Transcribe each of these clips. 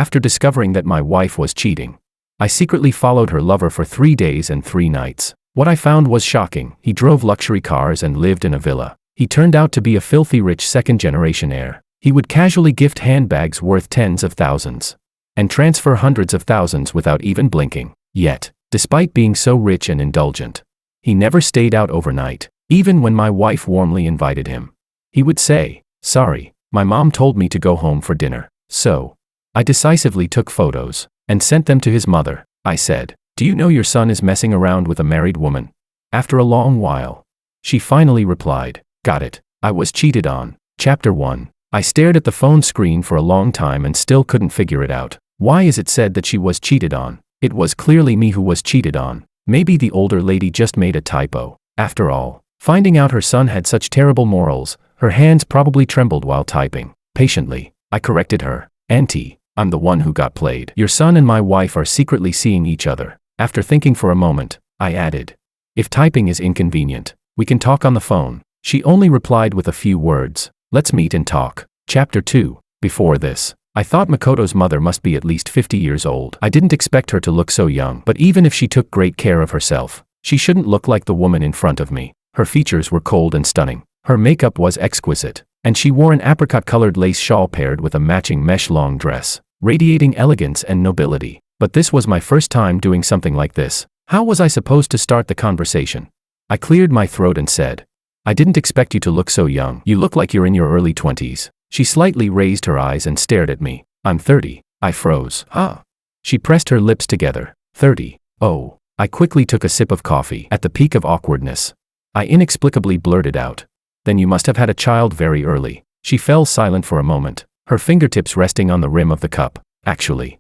after discovering that my wife was cheating. I secretly followed her lover for 3 days and 3 nights. What I found was shocking. He drove luxury cars and lived in a villa. He turned out to be a filthy rich second-generation heir. He would casually gift handbags worth tens of thousands and transfer hundreds of thousands without even blinking. Yet, despite being so rich and indulgent, he never stayed out overnight, even when my wife warmly invited him. He would say, "Sorry, my mom told me to go home for dinner." So, I decisively took photos and sent them to his mother. I said, "Do you know your son is messing around with a married woman?" After a long while, she finally replied, "Got it. I was cheated on." Chapter 1. I stared at the phone screen for a long time and still couldn't figure it out. Why is it said that she was cheated on? It was clearly me who was cheated on. Maybe the older lady just made a typo. After all, finding out her son had such terrible morals, her hands probably trembled while typing. Patiently, I corrected her. "Auntie, I'm the one who got played. Your son and my wife are secretly seeing each other." After thinking for a moment, I added, "If typing is inconvenient, we can talk on the phone." She only replied with a few words, "Let's meet and talk." Chapter 2. Before this, I thought Makoto's mother must be at least 50 years old. I didn't expect her to look so young, but even if she took great care of herself, she shouldn't look like the woman in front of me. Her features were cold and stunning. Her makeup was exquisite, and she wore an apricot-colored lace shawl paired with a matching mesh long dress, radiating elegance and nobility. But this was my first time doing something like this. How was I supposed to start the conversation? I cleared my throat and said, "I didn't expect you to look so young. You look like you're in your early 20s. She slightly raised her eyes and stared at me. "I'm 30. I froze. "Huh?" She pressed her lips together. 30. "Oh." I quickly took a sip of coffee. At the peak of awkwardness, I inexplicably blurted out, "Then you must have had a child very early." She fell silent for a moment, her fingertips resting on the rim of the cup. "Actually,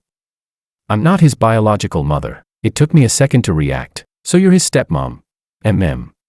I'm not his biological mother." It took me a second to react. "So you're his stepmom?"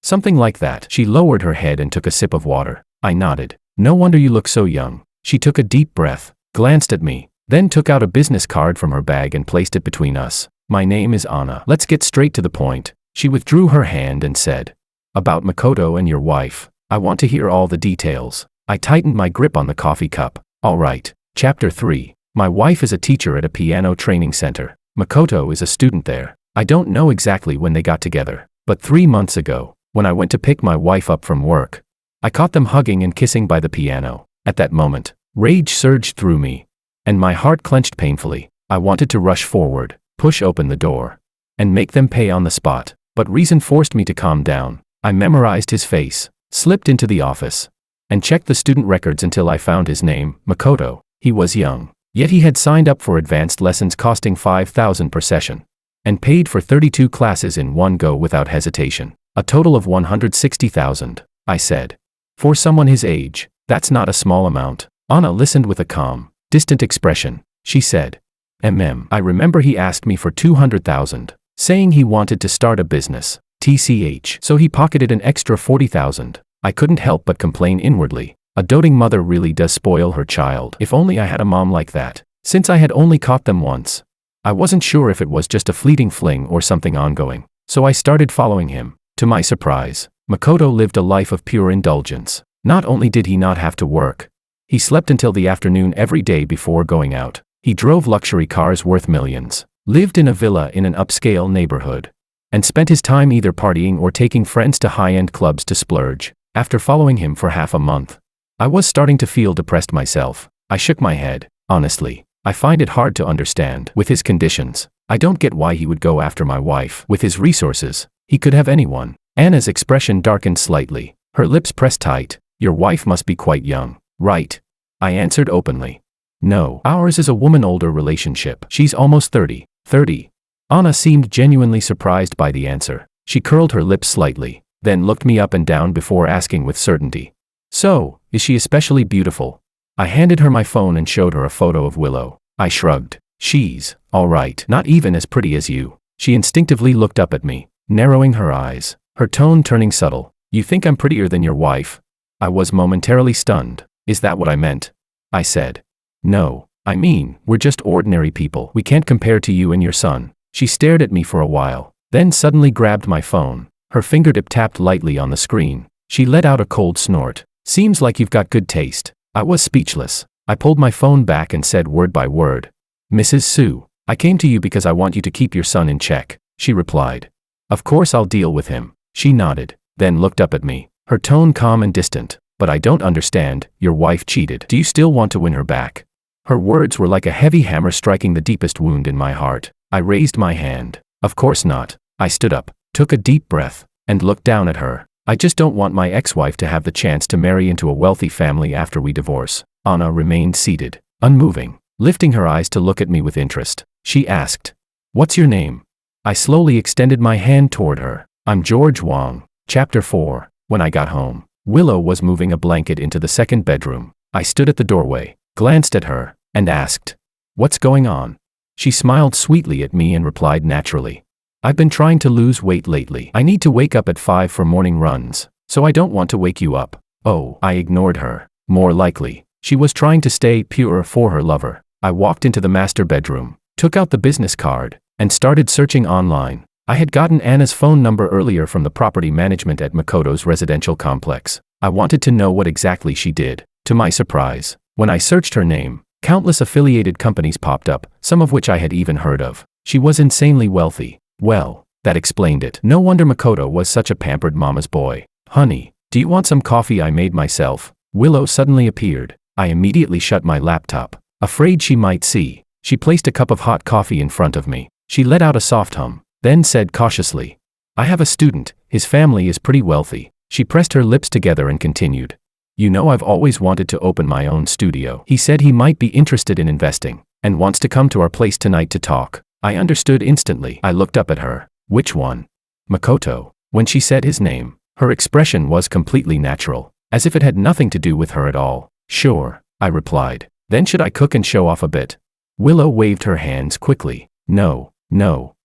Something like that." She lowered her head and took a sip of water. I nodded. "No wonder you look so young." She took a deep breath, glanced at me, then took out a business card from her bag and placed it between us. "My name is Anna. Let's get straight to the point." She withdrew her hand and said, "About Makoto and your wife, I want to hear all the details." I tightened my grip on the coffee cup. "All right." Chapter 3. My wife is a teacher at a piano training center. Makoto is a student there. I don't know exactly when they got together, but 3 months ago, when I went to pick my wife up from work, I caught them hugging and kissing by the piano. At that moment, rage surged through me, and my heart clenched painfully. I wanted to rush forward, push open the door, and make them pay on the spot, but reason forced me to calm down. I memorized his face, slipped into the office, and checked the student records until I found his name, Makoto. He was young, yet he had signed up for advanced lessons costing 5,000 per session, and paid for 32 classes in one go without hesitation. A total of 160,000, I said. For someone his age, that's not a small amount. Anna listened with a calm, distant expression. She said, I remember he asked me for 200,000, saying he wanted to start a business, TCH, so he pocketed an extra 40,000. I couldn't help but complain inwardly. A doting mother really does spoil her child. If only I had a mom like that. Since I had only caught them once, I wasn't sure if it was just a fleeting fling or something ongoing, so I started following him. To my surprise, Makoto lived a life of pure indulgence. Not only did he not have to work, he slept until the afternoon every day before going out. He drove luxury cars worth millions, lived in a villa in an upscale neighborhood, and spent his time either partying or taking friends to high-end clubs to splurge. After following him for half a month, I was starting to feel depressed myself. I shook my head. Honestly, I find it hard to understand. With his conditions, I don't get why he would go after my wife. With his resources, he could have anyone. Anna's expression darkened slightly. Her lips pressed tight. Your wife must be quite young, right? I answered openly. No, ours is a woman-older relationship. She's almost 30. 30. Anna seemed genuinely surprised by the answer. She curled her lips slightly, then looked me up and down before asking with certainty. So, is she especially beautiful? I handed her my phone and showed her a photo of Willow. I shrugged. She's, all right, not even as pretty as you. She instinctively looked up at me, narrowing her eyes, her tone turning subtle. You think I'm prettier than your wife? I was momentarily stunned. Is that what I meant? I said. No, I mean, we're just ordinary people. We can't compare to you and your son. She stared at me for a while, then suddenly grabbed my phone. Her fingertip tapped lightly on the screen. She let out a cold snort. Seems like you've got good taste. I was speechless. I pulled my phone back and said word by word. Mrs. Sue, I came to you because I want you to keep your son in check, she replied. Of course I'll deal with him, she nodded, then looked up at me, her tone calm and distant. But I don't understand, your wife cheated. Do you still want to win her back? Her words were like a heavy hammer striking the deepest wound in my heart. I raised my hand. Of course not. I stood up, took a deep breath, and looked down at her. I just don't want my ex-wife to have the chance to marry into a wealthy family after we divorce. Anna remained seated, unmoving, lifting her eyes to look at me with interest. She asked, "What's your name?" I slowly extended my hand toward her. "I'm George Wang." Chapter 4. When I got home, Willow was moving a blanket into the second bedroom. I stood at the doorway, glanced at her, and asked, "What's going on?" She smiled sweetly at me and replied naturally, "I've been trying to lose weight lately. I need to wake up at 5 for morning runs, so I don't want to wake you up." Oh, I ignored her. More likely, she was trying to stay pure for her lover. I walked into the master bedroom, took out the business card, and started searching online. I had gotten Anna's phone number earlier from the property management at Makoto's residential complex. I wanted to know what exactly she did. To my surprise, when I searched her name, countless affiliated companies popped up, some of which I had even heard of. She was insanely wealthy. Well, that explained it. No wonder Makoto was such a pampered mama's boy. "Honey, do you want some coffee I made myself?" Willow suddenly appeared. I immediately shut my laptop, afraid she might see. She placed a cup of hot coffee in front of me. She let out a soft hum, then said cautiously, "I have a student, his family is pretty wealthy." She pressed her lips together and continued, "You know I've always wanted to open my own studio. He said he might be interested in investing, and wants to come to our place tonight to talk." I understood instantly. I looked up at her. "Which one?" "Makoto." When she said his name, her expression was completely natural, as if it had nothing to do with her at all. "Sure," I replied. "Then should I cook and show off a bit?" Willow waved her hands quickly. No,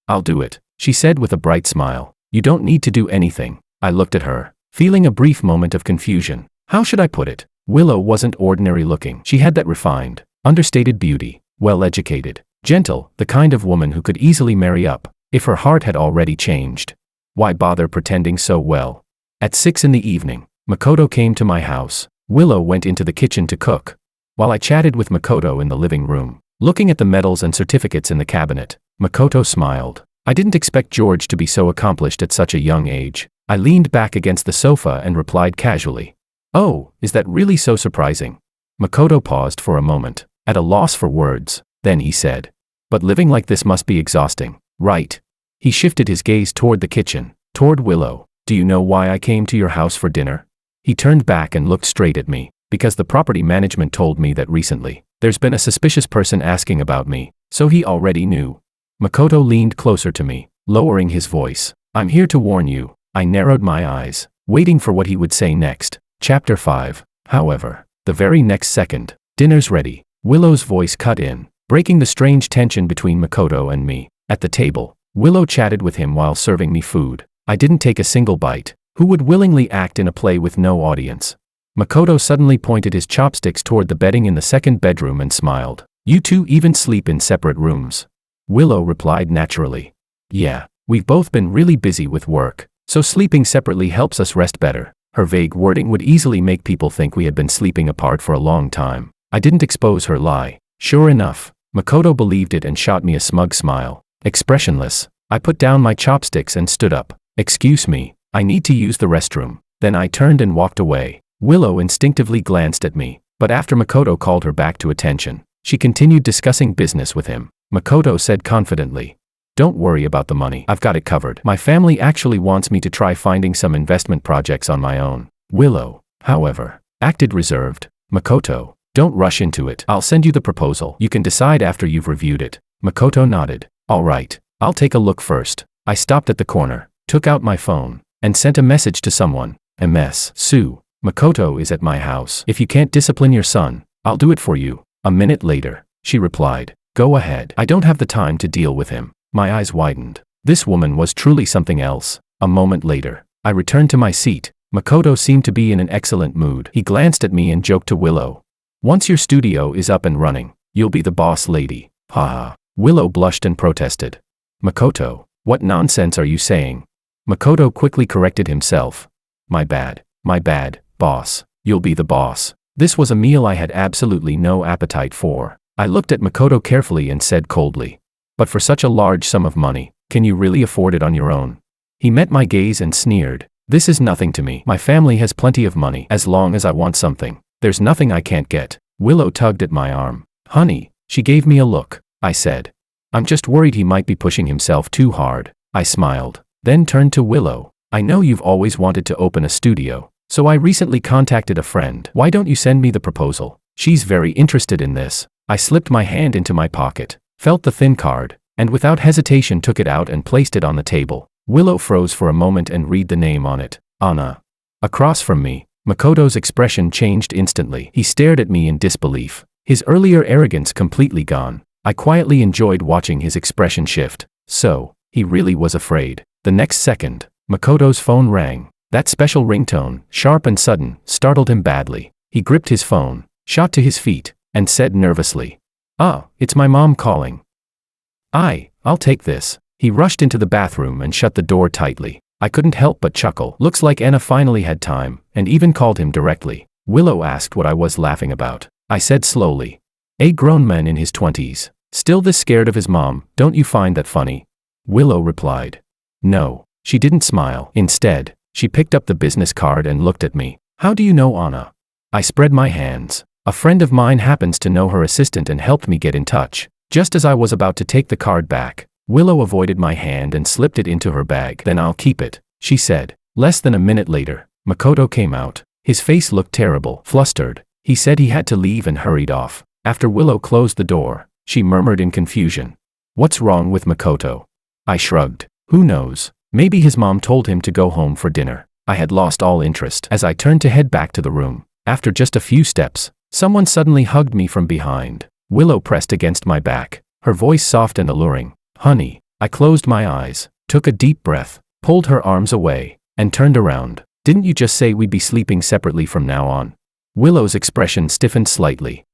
I'll do it," she said with a bright smile. "You don't need to do anything." I looked at her, feeling a brief moment of confusion. How should I put it? Willow wasn't ordinary looking. She had that refined, understated beauty, well-educated, gentle, the kind of woman who could easily marry up, if her heart had already changed. Why bother pretending so well? At 6 in the evening, Makoto came to my house. Willow went into the kitchen to cook, while I chatted with Makoto in the living room, looking at the medals and certificates in the cabinet. Makoto smiled. I didn't expect George to be so accomplished at such a young age. I leaned back against the sofa and replied casually, "Oh, is that really so surprising?" Makoto paused for a moment, at a loss for words. Then he said, "But living like this must be exhausting, right?" He shifted his gaze toward the kitchen, toward Willow. "Do you know why I came to your house for dinner?" He turned back and looked straight at me. "Because the property management told me that recently, there's been a suspicious person asking about me, so he already knew." Makoto leaned closer to me, lowering his voice. "I'm here to warn you." I narrowed my eyes, waiting for what he would say next. Chapter 5. However, the very next second, "Dinner's ready." Willow's voice cut in, breaking the strange tension between Makoto and me. At the table, Willow chatted with him while serving me food. I didn't take a single bite. Who would willingly act in a play with no audience? Makoto suddenly pointed his chopsticks toward the bedding in the second bedroom and smiled. "You two even sleep in separate rooms?" Willow replied naturally, "Yeah, we've both been really busy with work, so sleeping separately helps us rest better." Her vague wording would easily make people think we had been sleeping apart for a long time. I didn't expose her lie. Sure enough, Makoto believed it and shot me a smug smile. Expressionless, I put down my chopsticks and stood up. "Excuse me, I need to use the restroom." Then I turned and walked away. Willow instinctively glanced at me, but after Makoto called her back to attention, she continued discussing business with him. Makoto said confidently, "Don't worry about the money, I've got it covered. My family actually wants me to try finding some investment projects on my own." Willow, however, acted reserved. "Makoto, don't rush into it. I'll send you the proposal. You can decide after you've reviewed it." Makoto nodded. "All right, I'll take a look first." I stopped at the corner, took out my phone, and sent a message to someone. "Ms. Sue, Makoto is at my house. If you can't discipline your son, I'll do it for you." A minute later, she replied, "Go ahead. I don't have the time to deal with him." My eyes widened. This woman was truly something else. A moment later, I returned to my seat. Makoto seemed to be in an excellent mood. He glanced at me and joked to Willow, "Once your studio is up and running, you'll be the boss lady." Haha. Willow blushed and protested. "Makoto, what nonsense are you saying?" Makoto quickly corrected himself. My bad, boss. You'll be the boss." This was a meal I had absolutely no appetite for. I looked at Makoto carefully and said coldly. But for such a large sum of money, can you really afford it on your own? He met my gaze and sneered. This is nothing to me. My family has plenty of money. As long as I want something, there's nothing I can't get. Willow tugged at my arm. Honey, she gave me a look. I said. I'm just worried he might be pushing himself too hard. I smiled, then turned to Willow. I know you've always wanted to open a studio, so I recently contacted a friend. Why don't you send me the proposal? She's very interested in this. I slipped my hand into my pocket, felt the thin card, and without hesitation took it out and placed it on the table. Willow froze for a moment and read the name on it. Anna. Across from me, Makoto's expression changed instantly. He stared at me in disbelief, his earlier arrogance completely gone. I quietly enjoyed watching his expression shift. So, he really was afraid. The next second, Makoto's phone rang. That special ringtone, sharp and sudden, startled him badly. He gripped his phone, shot to his feet, and said nervously, "Ah, it's my mom calling." I'll take this." He rushed into the bathroom and shut the door tightly. I couldn't help but chuckle. Looks like Anna finally had time, and even called him directly. Willow asked what I was laughing about. I said slowly, "A grown man in his 20s, still this scared of his mom, don't you find that funny?" Willow replied. No, she didn't smile. Instead, she picked up the business card and looked at me. "How do you know Anna?" I spread my hands. "A friend of mine happens to know her assistant and helped me get in touch." Just as I was about to take the card back, Willow avoided my hand and slipped it into her bag. "Then I'll keep it," she said. Less than a minute later, Makoto came out. His face looked terrible, flustered. He said he had to leave and hurried off. After Willow closed the door, she murmured in confusion, "What's wrong with Makoto?" I shrugged. Who knows? Maybe his mom told him to go home for dinner. I had lost all interest. As I turned to head back to the room, after just a few steps, someone suddenly hugged me from behind. Willow pressed against my back, her voice soft and alluring. "Honey." I closed my eyes, took a deep breath, pulled her arms away, and turned around. "Didn't you just say we'd be sleeping separately from now on?" Willow's expression stiffened slightly.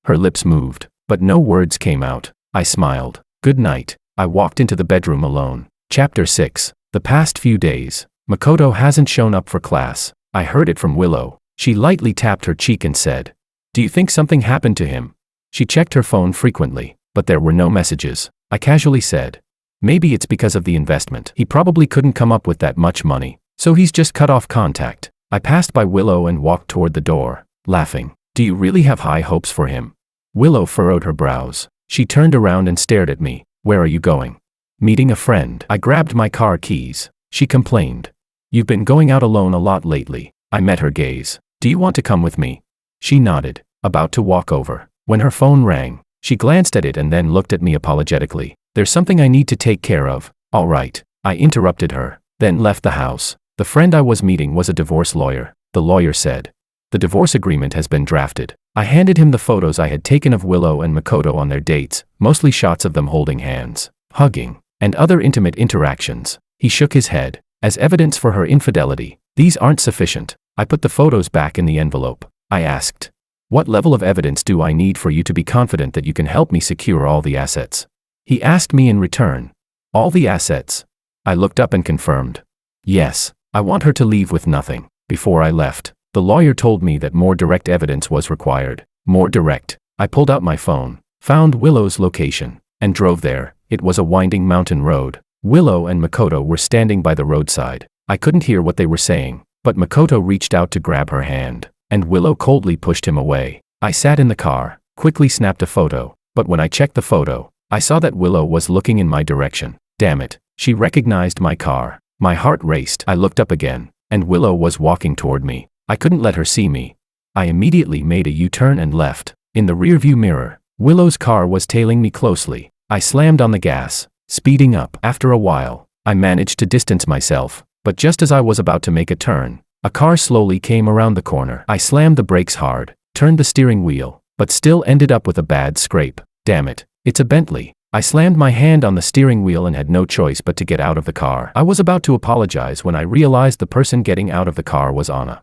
Her lips moved, but no words came out. I smiled. "Good night." I walked into the bedroom alone. Chapter 6. The past few days, Makoto hasn't shown up for class. I heard it from Willow. She lightly tapped her cheek and said, "Do you think something happened to him?" She checked her phone frequently, but there were no messages. I casually said, "Maybe it's because of the investment. He probably couldn't come up with that much money, so he's just cut off contact." I passed by Willow and walked toward the door, laughing. "Do you really have high hopes for him?" Willow furrowed her brows. She turned around and stared at me. "Where are you going?" "Meeting a friend." I grabbed my car keys. She complained, "You've been going out alone a lot lately." I met her gaze. "Do you want to come with me?" She nodded, about to walk over, when her phone rang. She glanced at it and then looked at me apologetically. "There's something I need to take care of." "All right." I interrupted her, then left the house. The friend I was meeting was a divorce lawyer. The lawyer said, "The divorce agreement has been drafted." I handed him the photos I had taken of Willow and Makoto on their dates, mostly shots of them holding hands, hugging, and other intimate interactions. He shook his head. "As evidence for her infidelity, these aren't sufficient." I put the photos back in the envelope. I asked, "What level of evidence do I need for you to be confident that you can help me secure all the assets?" He asked me in return, "All the assets?" I looked up and confirmed, "Yes, I want her to leave with nothing." Before I left, the lawyer told me that more direct evidence was required. More direct. I pulled out my phone, found Willow's location, and drove there. It was a winding mountain road. Willow and Makoto were standing by the roadside. I couldn't hear what they were saying, but Makoto reached out to grab her hand, and Willow coldly pushed him away. I sat in the car, quickly snapped a photo, but when I checked the photo, I saw that Willow was looking in my direction. Damn it, she recognized my car. My heart raced. I looked up again, and Willow was walking toward me. I couldn't let her see me. I immediately made a U-turn and left. In the rearview mirror, Willow's car was tailing me closely. I slammed on the gas, speeding up. After a while, I managed to distance myself, but just as I was about to make a turn, a car slowly came around the corner. I slammed the brakes hard, turned the steering wheel, but still ended up with a bad scrape. Damn it, it's a Bentley. I slammed my hand on the steering wheel and had no choice but to get out of the car. I was about to apologize when I realized the person getting out of the car was Anna.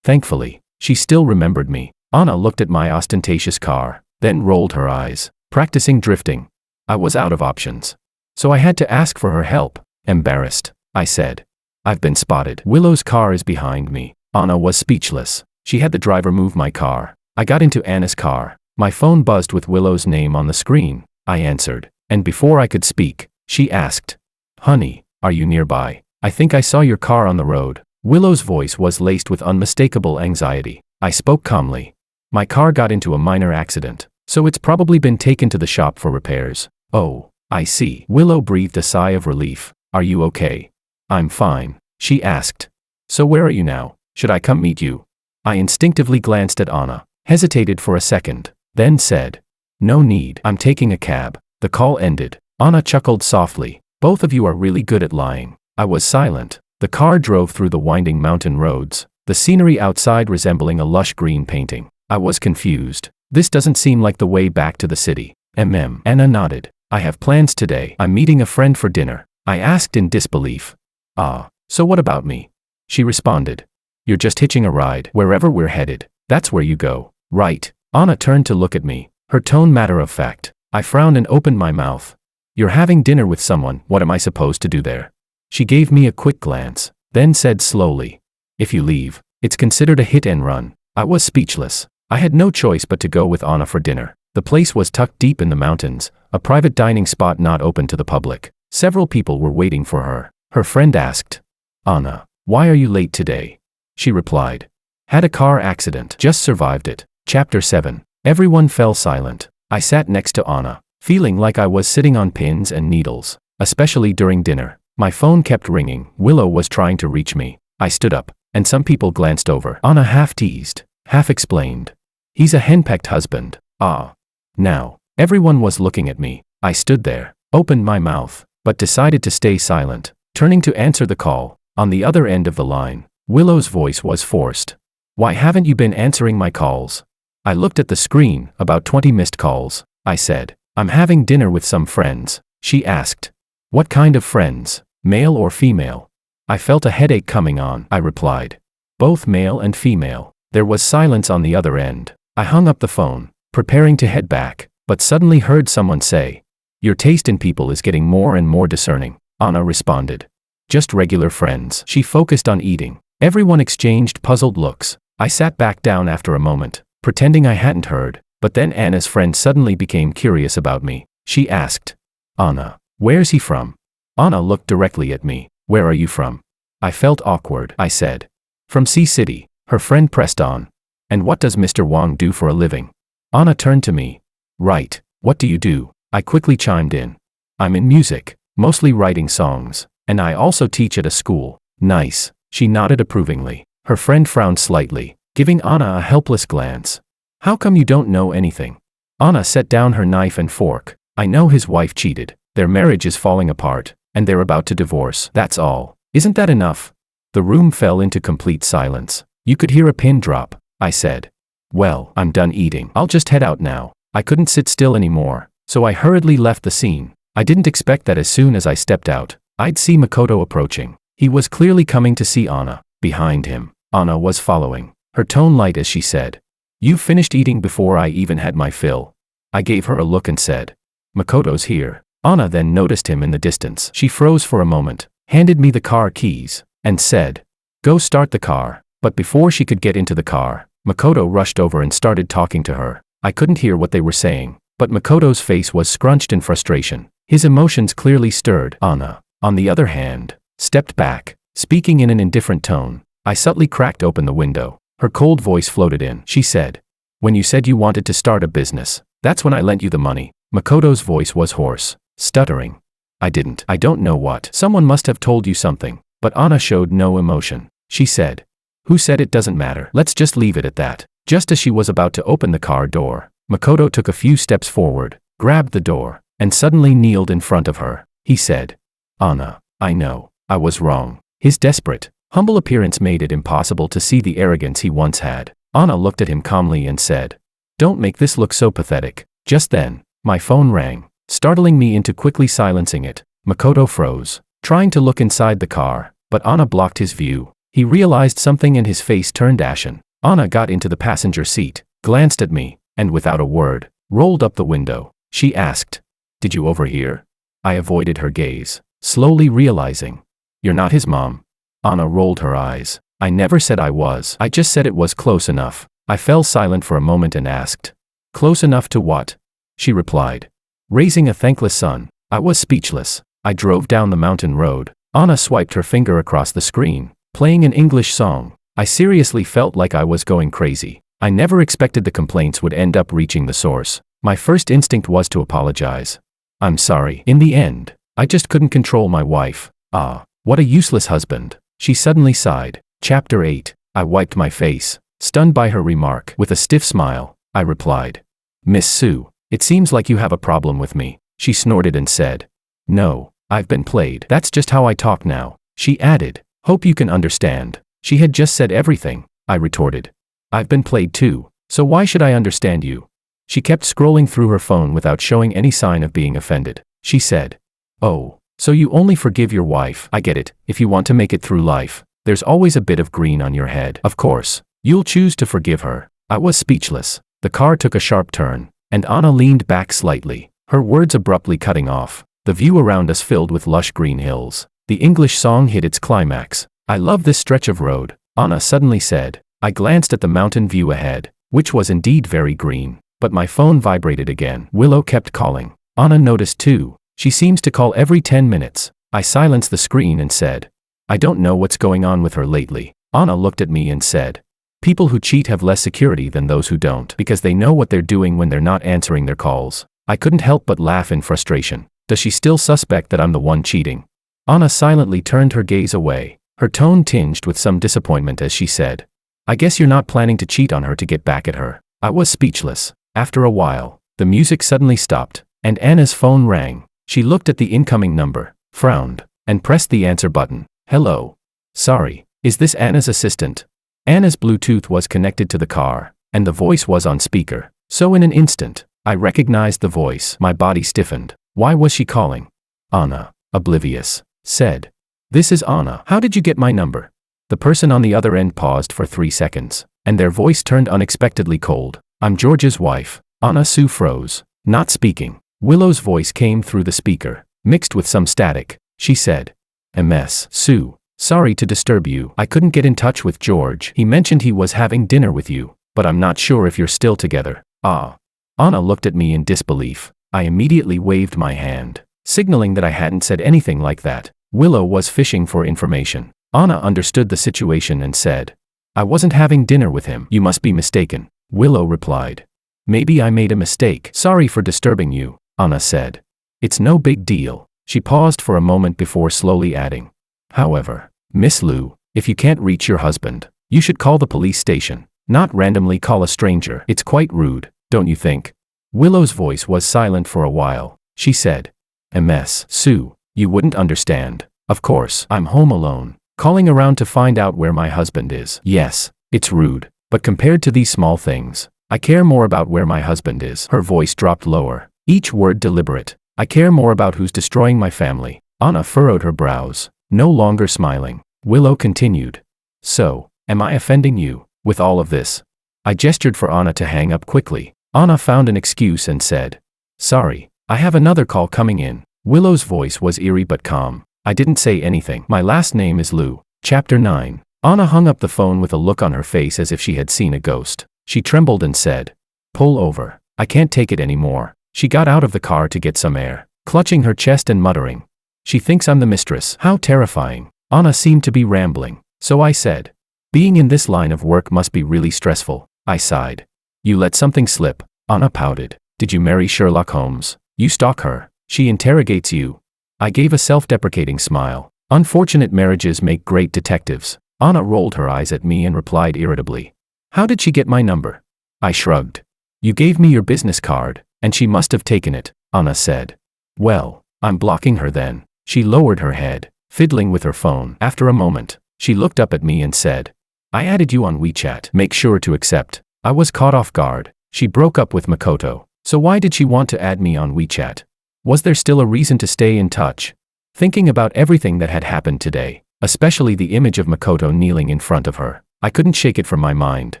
Thankfully, she still remembered me. Anna looked at my ostentatious car, then rolled her eyes, practicing drifting. I was out of options, so I had to ask for her help. Embarrassed, I said, "I've been spotted. Willow's car is behind me." Anna was speechless. She had the driver move my car. I got into Anna's car, My phone buzzed with Willow's name on the screen. I answered, and before I could speak, she asked, "Honey, are you nearby? I think I saw your car on the road." Willow's voice was laced with unmistakable anxiety. I spoke calmly. "My car got into a minor accident, so it's probably been taken to the shop for repairs." "Oh, I see." Willow breathed a sigh of relief. "Are you okay?" "I'm fine," she asked. "So where are you now? Should I come meet you?" I instinctively glanced at Anna, hesitated for a second, then said, "No need, I'm taking a cab." The call ended. Anna chuckled softly. "Both of you are really good at lying." I was silent. The car drove through the winding mountain roads, the scenery outside resembling a lush green painting. I was confused. "This doesn't seem like the way back to the city." Anna nodded. "I have plans today. I'm meeting a friend for dinner." I asked in disbelief. "Ah, so what about me?" She responded. "You're just hitching a ride. Wherever we're headed, that's where you go, right?" Anna turned to look at me, her tone matter of fact. I frowned and opened my mouth. "You're having dinner with someone, what am I supposed to do there?" She gave me a quick glance, then said slowly, "If you leave, it's considered a hit and run." I was speechless. I had no choice but to go with Anna for dinner. The place was tucked deep in the mountains, a private dining spot not open to the public. Several people were waiting for her. Her friend asked, "Anna, why are you late today?" She replied, "Had a car accident, just survived it." Chapter 7. Everyone fell silent. I sat next to Anna, feeling like I was sitting on pins and needles, especially during dinner. My phone kept ringing. Willow was trying to reach me. I stood up, and some people glanced over. Anna half teased, half explained, "He's a henpecked husband." Ah. Now, everyone was looking at me. I stood there, opened my mouth, but decided to stay silent. Turning to answer the call, on the other end of the line, Willow's voice was forced. "Why haven't you been answering my calls?" I looked at the screen, about 20 missed calls. I said, "I'm having dinner with some friends." She asked, "What kind of friends, male or female?" I felt a headache coming on. I replied, "Both male and female." There was silence on the other end. I hung up the phone, preparing to head back, but suddenly heard someone say, "Your taste in people is getting more and more discerning." Anna responded, "Just regular friends." She focused on eating. Everyone exchanged puzzled looks. I sat back down after a moment, pretending I hadn't heard, but then Anna's friend suddenly became curious about me. She asked, "Anna, where's he from?" Anna looked directly at me. "Where are you from?" I felt awkward. I said, "From Sea City." Her friend pressed on. "And what does Mr. Wang do for a living?" Anna turned to me. "Right, what do you do?" I quickly chimed in. "I'm in music, mostly writing songs, and I also teach at a school." "Nice." She nodded approvingly. Her friend frowned slightly, giving Anna a helpless glance. "How come you don't know anything?" Anna set down her knife and fork. "I know his wife cheated, their marriage is falling apart, and they're about to divorce. That's all. Isn't that enough?" The room fell into complete silence. You could hear a pin drop. I said, "Well, I'm done eating. I'll just head out now." I couldn't sit still anymore, so I hurriedly left the scene. I didn't expect that as soon as I stepped out, I'd see Makoto approaching. He was clearly coming to see Anna. Behind him, Anna was following, her tone light as she said, "You've finished eating before I even had my fill." I gave her a look and said, "Makoto's here." Anna then noticed him in the distance. She froze for a moment, handed me the car keys, and said, "Go start the car." But before she could get into the car, Makoto rushed over and started talking to her. I couldn't hear what they were saying, but Makoto's face was scrunched in frustration. His emotions clearly stirred. Anna, on the other hand, stepped back, speaking in an indifferent tone. I subtly cracked open the window. Her cold voice floated in. She said, "When you said you wanted to start a business, that's when I lent you the money." Makoto's voice was hoarse, stuttering. "I didn't. I don't know what. Someone must have told you something." But Anna showed no emotion. She said, "Who said it doesn't matter? Let's just leave it at that." Just as she was about to open the car door, Makoto took a few steps forward, grabbed the door, and suddenly kneeled in front of her. He said, "Anna, I know, I was wrong." His desperate, humble appearance made it impossible to see the arrogance he once had. Anna looked at him calmly and said, "Don't make this look so pathetic." Just then, my phone rang, startling me into quickly silencing it. Makoto froze, trying to look inside the car, but Anna blocked his view. He realized something and his face turned ashen. Anna got into the passenger seat, glanced at me, and without a word, rolled up the window. She asked, "Did you overhear?" I avoided her gaze, slowly realizing, "You're not his mom." Anna rolled her eyes. "I never said I was. I just said it was close enough." I fell silent for a moment and asked, Close enough to what? She replied. Raising a thankless son. I was speechless. I drove down the mountain road. Anna swiped her finger across the screen, playing an English song. I seriously felt like I was going crazy. I never expected the complaints would end up reaching the source. My first instinct was to apologize. I'm sorry. In the end, I just couldn't control my wife. Ah, what a useless husband. She suddenly sighed. Chapter 8. I wiped my face. Stunned by her remark, with a stiff smile, I replied. Miss Sue, it seems like you have a problem with me. She snorted and said. No, I've been played. That's just how I talk now. She added. Hope you can understand. She had just said everything, I retorted. I've been played too, so why should I understand you? She kept scrolling through her phone without showing any sign of being offended. She said. Oh, so you only forgive your wife. I get it. If you want to make it through life, there's always a bit of green on your head. Of course, you'll choose to forgive her. I was speechless. The car took a sharp turn, and Anna leaned back slightly, her words abruptly cutting off. The view around us filled with lush green hills. The English song hit its climax. I love this stretch of road, Anna suddenly said. I glanced at the mountain view ahead, which was indeed very green, but my phone vibrated again. Willow kept calling. Anna noticed too. She seems to call every 10 minutes. I silenced the screen and said, I don't know what's going on with her lately. Anna looked at me and said, people who cheat have less security than those who don't because they know what they're doing when they're not answering their calls. I couldn't help but laugh in frustration. Does she still suspect that I'm the one cheating? Anna silently turned her gaze away, her tone tinged with some disappointment as she said, I guess you're not planning to cheat on her to get back at her. I was speechless. After a while, the music suddenly stopped, and Anna's phone rang. She looked at the incoming number, frowned, and pressed the answer button. Hello. Sorry, is this Anna's assistant? Anna's Bluetooth was connected to the car, and the voice was on speaker. So in an instant, I recognized the voice. My body stiffened. Why was she calling? Anna, oblivious, said. This is Anna. How did you get my number? The person on the other end paused for 3 seconds, and their voice turned unexpectedly cold. I'm George's wife. Anna Sue froze, not speaking. Willow's voice came through the speaker, mixed with some static. She said, Ms. Sue, sorry to disturb you. I couldn't get in touch with George. He mentioned he was having dinner with you, but I'm not sure if you're still together. Ah. Anna looked at me in disbelief. I immediately waved my hand, signaling that I hadn't said anything like that. Willow was fishing for information. Anna understood the situation and said, I wasn't having dinner with him. You must be mistaken. Willow replied. Maybe I made a mistake. Sorry for disturbing you, Anna said. It's no big deal. She paused for a moment before slowly adding. However, Miss Lou, if you can't reach your husband, you should call the police station, not randomly call a stranger. It's quite rude, don't you think? Willow's voice was silent for a while. She said, Ms. Sue, you wouldn't understand. Of course, I'm home alone, calling around to find out where my husband is. Yes, it's rude, but compared to these small things, I care more about where my husband is. Her voice dropped lower, each word deliberate. I care more about who's destroying my family. Anna furrowed her brows, no longer smiling. Willow continued. So, am I offending you with all of this? I gestured for Anna to hang up quickly. Anna found an excuse and said, Sorry, I have another call coming in. Willow's voice was eerie but calm. I didn't say anything. My last name is Lou. Chapter 9. Anna hung up the phone with a look on her face as if she had seen a ghost. She trembled and said, Pull over. I can't take it anymore. She got out of the car to get some air, clutching her chest and muttering, She thinks I'm the mistress. How terrifying. Anna seemed to be rambling, so I said, Being in this line of work must be really stressful. I sighed. You let something slip. Anna pouted. Did you marry Sherlock Holmes? You stalk her. She interrogates you. I gave a self-deprecating smile. Unfortunate marriages make great detectives. Anna rolled her eyes at me and replied irritably, How did she get my number? I shrugged. You gave me your business card, and she must have taken it, Anna said. Well, I'm blocking her then. She lowered her head, fiddling with her phone. After a moment, she looked up at me and said, I added you on WeChat. Make sure to accept. I was caught off guard. She broke up with Makoto. So why did she want to add me on WeChat? Was there still a reason to stay in touch? Thinking about everything that had happened today, especially the image of Makoto kneeling in front of her, I couldn't shake it from my mind.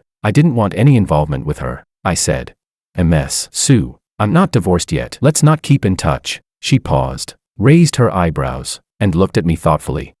I didn't want any involvement with her. I said, Ms. Sue, I'm not divorced yet. Let's not keep in touch. She paused, raised her eyebrows, and looked at me thoughtfully.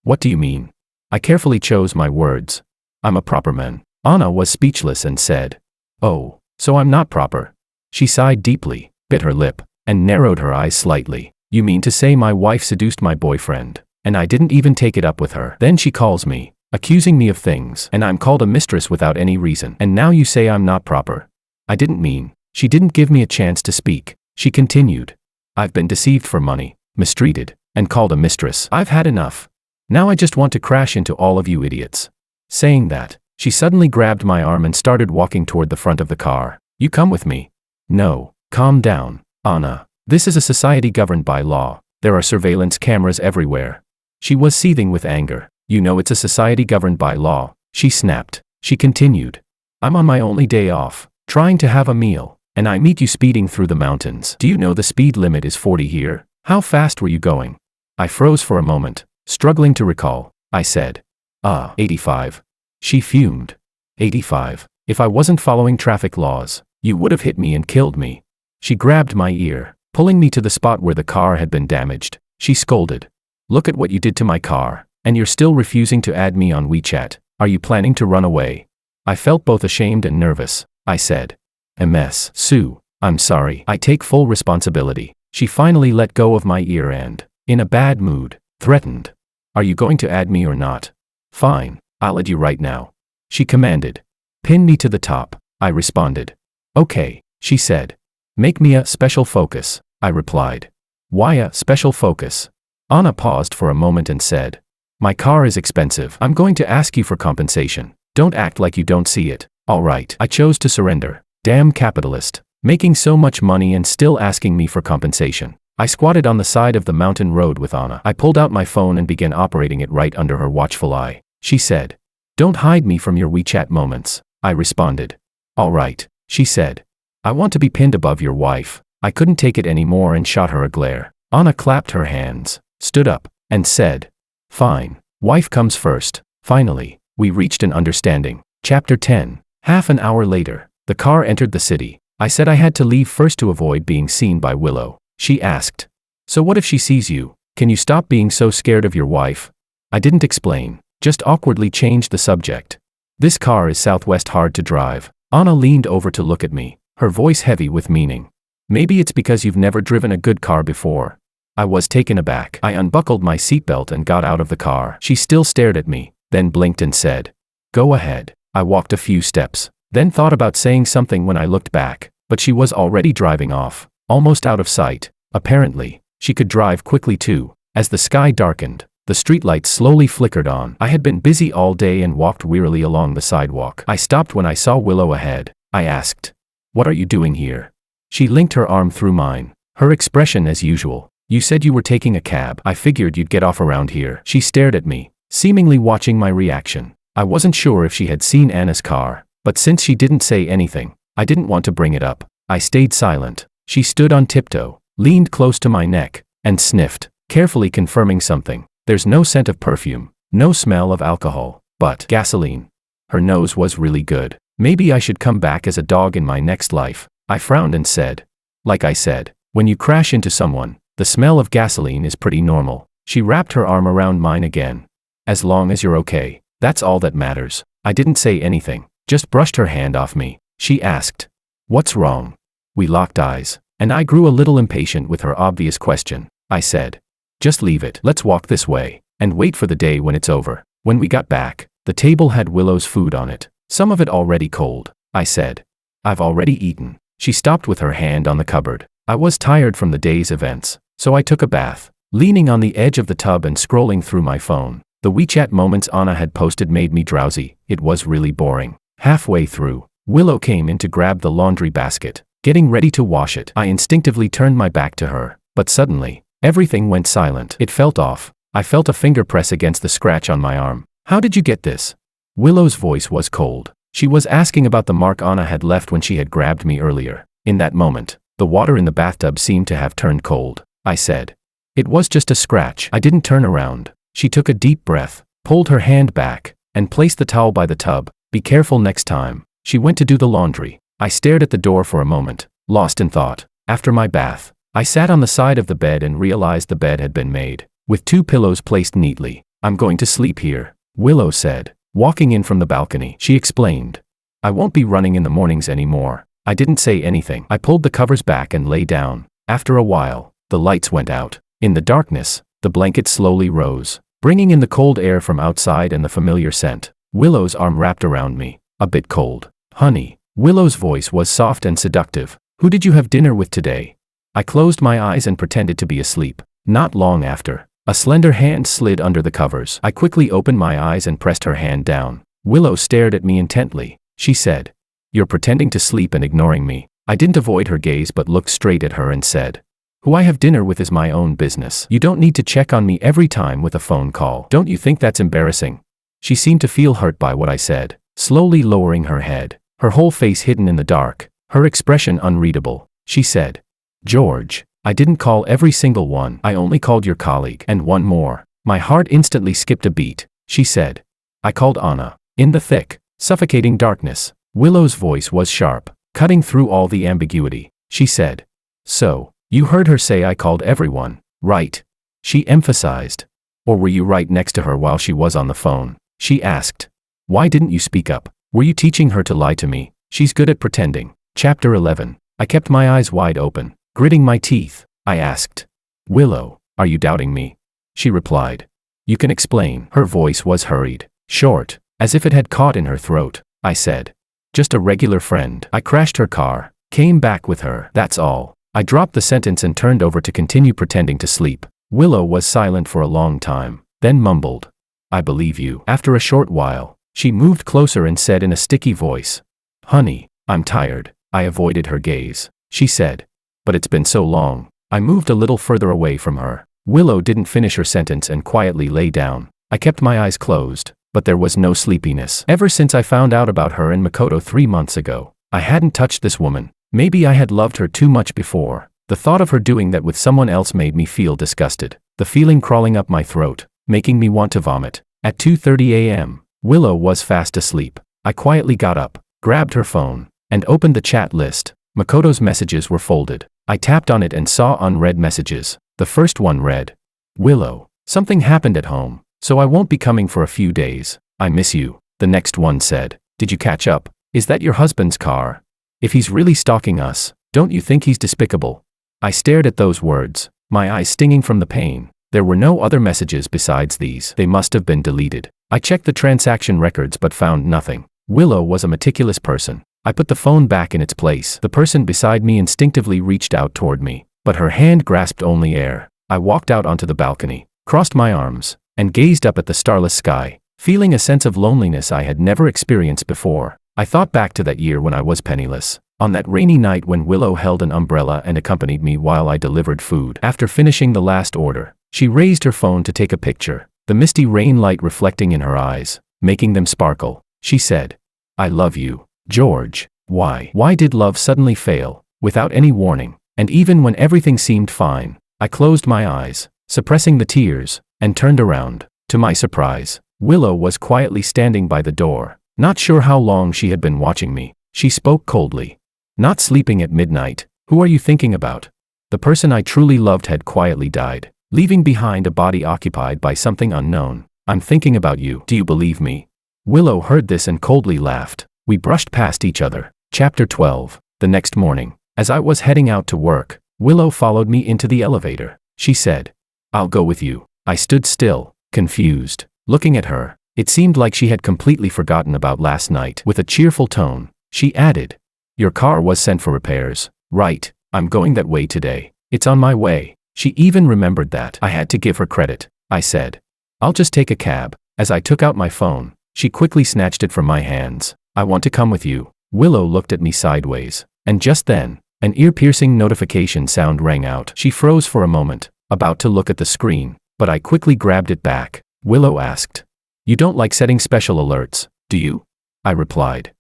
What do you mean? I carefully chose my words. I'm a proper man. Anna was speechless and said, Oh, So I'm not proper. She sighed deeply, bit her lip, and narrowed her eyes slightly. You mean to say my wife seduced my boyfriend, and I didn't even take it up with her? Then she calls me, accusing me of things, and I'm called a mistress without any reason. And now you say I'm not proper. I didn't mean. She didn't give me a chance to speak. She continued. I've been deceived for money, mistreated, and called a mistress. I've had enough. Now I just want to crash into all of you idiots. Saying that, she suddenly grabbed my arm and started walking toward the front of the car. You come with me. No, calm down, Anna. This is a society governed by law. There are surveillance cameras everywhere. She was seething with anger. You know it's a society governed by law, she snapped. She continued. I'm on my only day off, trying to have a meal, and I meet you speeding through the mountains. Do you know the speed limit is 40 here? How fast were you going? I froze for a moment, struggling to recall. I said, 85. She fumed. 85. If I wasn't following traffic laws, you would have hit me and killed me. She grabbed my ear, pulling me to the spot where the car had been damaged. She scolded. Look at what you did to my car, and you're still refusing to add me on WeChat. Are you planning to run away? I felt both ashamed and nervous. I said, MS. Sue, I'm sorry. I take full responsibility. She finally let go of my ear and, in a bad mood, threatened. Are you going to add me or not? Fine, I'll add you right now. She commanded. Pin me to the top, I responded. Okay, she said. Make me a special focus, I replied. Why a special focus? Anna paused for a moment and said, my car is expensive. I'm going to ask you for compensation. Don't act like you don't see it. All right. I chose to surrender. Damn capitalist. Making so much money and still asking me for compensation. I squatted on the side of the mountain road with Anna. I pulled out my phone and began operating it right under her watchful eye. She said, don't hide me from your WeChat moments. I responded. All right, she said. I want to be pinned above your wife. I couldn't take it anymore and shot her a glare. Anna clapped her hands, stood up, and said, fine, wife comes first. Finally, we reached an understanding. Chapter 10. Half an hour later, the car entered the city. I said I had to leave first to avoid being seen by Willow. She asked, so what if she sees you? Can you stop being so scared of your wife? I didn't explain, just awkwardly changed the subject. This car is Southwest hard to drive. Anna leaned over to look at me, her voice heavy with meaning. Maybe it's because you've never driven a good car before. I was taken aback. I unbuckled my seatbelt and got out of the car. She still stared at me, then blinked and said, go ahead. I walked a few steps, then thought about saying something when I looked back, but she was already driving off, almost out of sight. Apparently, she could drive quickly too. As the sky darkened, the streetlights slowly flickered on. I had been busy all day and walked wearily along the sidewalk. I stopped when I saw Willow ahead. I asked, what are you doing here? She linked her arm through mine, her expression as usual. You said you were taking a cab. I figured you'd get off around here. She stared at me, seemingly watching my reaction. I wasn't sure if she had seen Anna's car, but since she didn't say anything, I didn't want to bring it up. I stayed silent. She stood on tiptoe, leaned close to my neck, and sniffed, carefully confirming something. There's no scent of perfume, no smell of alcohol, but gasoline. Her nose was really good. Maybe I should come back as a dog in my next life. I frowned and said, like I said, when you crash into someone, the smell of gasoline is pretty normal. She wrapped her arm around mine again. As long as you're okay, that's all that matters. I didn't say anything, just brushed her hand off me. She asked, what's wrong? We locked eyes, and I grew a little impatient with her obvious question. I said, just leave it. Let's walk this way, and wait for the day when it's over. When we got back, the table had Willow's food on it, some of it already cold. I said, I've already eaten. She stopped with her hand on the cupboard. I was tired from the day's events, so I took a bath, leaning on the edge of the tub and scrolling through my phone. The WeChat moments Anna had posted made me drowsy. It was really boring. Halfway through, Willow came in to grab the laundry basket, getting ready to wash it. I instinctively turned my back to her, but suddenly, everything went silent. It felt off. I felt a finger press against the scratch on my arm. How did you get this? Willow's voice was cold. She was asking about the mark Anna had left when she had grabbed me earlier. In that moment, the water in the bathtub seemed to have turned cold. I said, it was just a scratch. I didn't turn around. She took a deep breath, pulled her hand back, and placed the towel by the tub. Be careful next time. She went to do the laundry. I stared at the door for a moment, lost in thought. After my bath, I sat on the side of the bed and realized the bed had been made, with 2 pillows placed neatly. I'm going to sleep here, Willow said, walking in from the balcony. She explained, I won't be running in the mornings anymore. I didn't say anything. I pulled the covers back and lay down. After a while, the lights went out. In the darkness, the blanket slowly rose, bringing in the cold air from outside and the familiar scent. Willow's arm wrapped around me, a bit cold. Honey. Willow's voice was soft and seductive. Who did you have dinner with today? I closed my eyes and pretended to be asleep. Not long after, a slender hand slid under the covers. I quickly opened my eyes and pressed her hand down. Willow stared at me intently. She said, "You're pretending to sleep and ignoring me." I didn't avoid her gaze but looked straight at her and said, "Who I have dinner with is my own business. You don't need to check on me every time with a phone call. Don't you think that's embarrassing?" She seemed to feel hurt by what I said, slowly lowering her head, her whole face hidden in the dark, her expression unreadable. She said, "George, I didn't call every single one. I only called your colleague and one more." My heart instantly skipped a beat. She said, "I called Anna." In the thick, suffocating darkness, Willow's voice was sharp, cutting through all the ambiguity. She said, "So, you heard her say I called everyone, right?" She emphasized. "Or were you right next to her while she was on the phone?" She asked. "Why didn't you speak up? Were you teaching her to lie to me? She's good at pretending." Chapter 11. I kept my eyes wide open, gritting my teeth. I asked, "Willow, are you doubting me?" She replied, "You can explain." Her voice was hurried, short, as if it had caught in her throat. I said, "Just a regular friend. I crashed her car, came back with her, that's all." I dropped the sentence and turned over to continue pretending to sleep. Willow was silent for a long time, then mumbled, "I believe you." After a short while, she moved closer and said in a sticky voice, "Honey, I'm tired." I avoided her gaze. She said, "But it's been so long." I moved a little further away from her. Willow didn't finish her sentence and quietly lay down. I kept my eyes closed, but there was no sleepiness. Ever since I found out about her and Makoto 3 months ago, I hadn't touched this woman. Maybe I had loved her too much before. The thought of her doing that with someone else made me feel disgusted, the feeling crawling up my throat, making me want to vomit. At 2:30 a.m., Willow was fast asleep. I quietly got up, grabbed her phone, and opened the chat list. Makoto's messages were folded. I tapped on it and saw unread messages. The first one read, "Willow, something happened at home, so I won't be coming for a few days. I miss you." The next one said, "Did you catch up? Is that your husband's car? If he's really stalking us, don't you think he's despicable?" I stared at those words, my eyes stinging from the pain. There were no other messages besides these. They must have been deleted. I checked the transaction records but found nothing. Willow was a meticulous person. I put the phone back in its place. The person beside me instinctively reached out toward me, but her hand grasped only air. I walked out onto the balcony, crossed my arms, and gazed up at the starless sky, feeling a sense of loneliness I had never experienced before. I thought back to that year when I was penniless, on that rainy night when Willow held an umbrella and accompanied me while I delivered food. After finishing the last order, she raised her phone to take a picture, the misty rain light reflecting in her eyes, making them sparkle. She said, "I love you, George." Why did love suddenly fail, without any warning? And even when everything seemed fine, I closed my eyes, suppressing the tears, and turned around. To my surprise, Willow was quietly standing by the door. Not sure how long she had been watching me, she spoke coldly. "Not sleeping at midnight. Who are you thinking about?" The person I truly loved had quietly died, leaving behind a body occupied by something unknown. "I'm thinking about you. Do you believe me?" Willow heard this and coldly laughed. We brushed past each other. Chapter 12. The next morning, as I was heading out to work, Willow followed me into the elevator. She said, "I'll go with you." I stood still, confused, looking at her. It seemed like she had completely forgotten about last night. With a cheerful tone, she added, "Your car was sent for repairs, right? I'm going that way today. It's on my way." She even remembered that. I had to give her credit. I said, "I'll just take a cab." As I took out my phone, she quickly snatched it from my hands. "I want to come with you." Willow looked at me sideways, and just then, an ear-piercing notification sound rang out. She froze for a moment, about to look at the screen, but I quickly grabbed it back. Willow asked, "You don't like setting special alerts, do you?" I replied,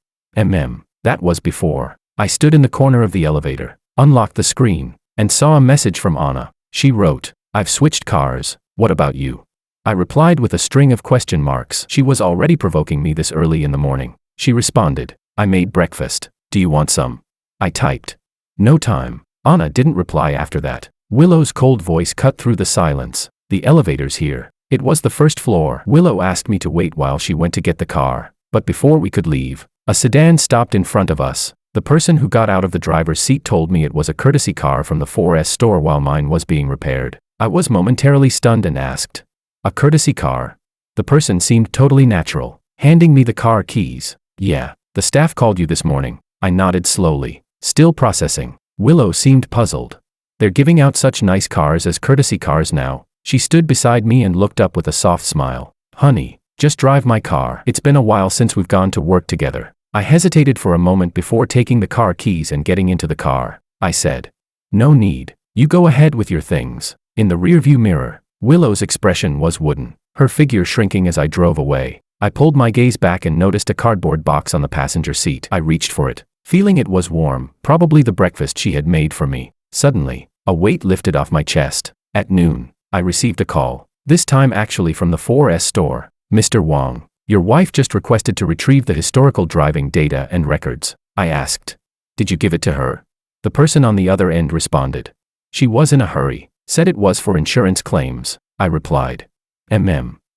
That was before. I stood in the corner of the elevator, unlocked the screen, and saw a message from Anna. She wrote, "I've switched cars. What about you?" I replied with a string of question marks. She was already provoking me this early in the morning. She responded, "I made breakfast. Do you want some?" I typed, "No time." Anna didn't reply after that. Willow's cold voice cut through the silence. "The elevator's here." It was the first floor. Willow asked me to wait while she went to get the car, but before we could leave, a sedan stopped in front of us. The person who got out of the driver's seat told me it was a courtesy car from the 4S store while mine was being repaired. I was momentarily stunned and asked, "A courtesy car?" The person seemed totally natural, handing me the car keys. "Yeah, the staff called you this morning." I nodded slowly, still processing. Willow seemed puzzled. "They're giving out such nice cars as courtesy cars now." She stood beside me and looked up with a soft smile. "Honey, just drive my car. It's been a while since we've gone to work together." I hesitated for a moment before taking the car keys and getting into the car. I said, "No need. You go ahead with your things." In the rearview mirror, Willow's expression was wooden, her figure shrinking as I drove away. I pulled my gaze back and noticed a cardboard box on the passenger seat. I reached for it, feeling it was warm, probably the breakfast she had made for me. Suddenly, a weight lifted off my chest. At noon, I received a call, this time actually from the 4S store. "Mr. Wong, your wife just requested to retrieve the historical driving data and records." I asked, "Did you give it to her?" The person on the other end responded, "She was in a hurry, said it was for insurance claims." I replied,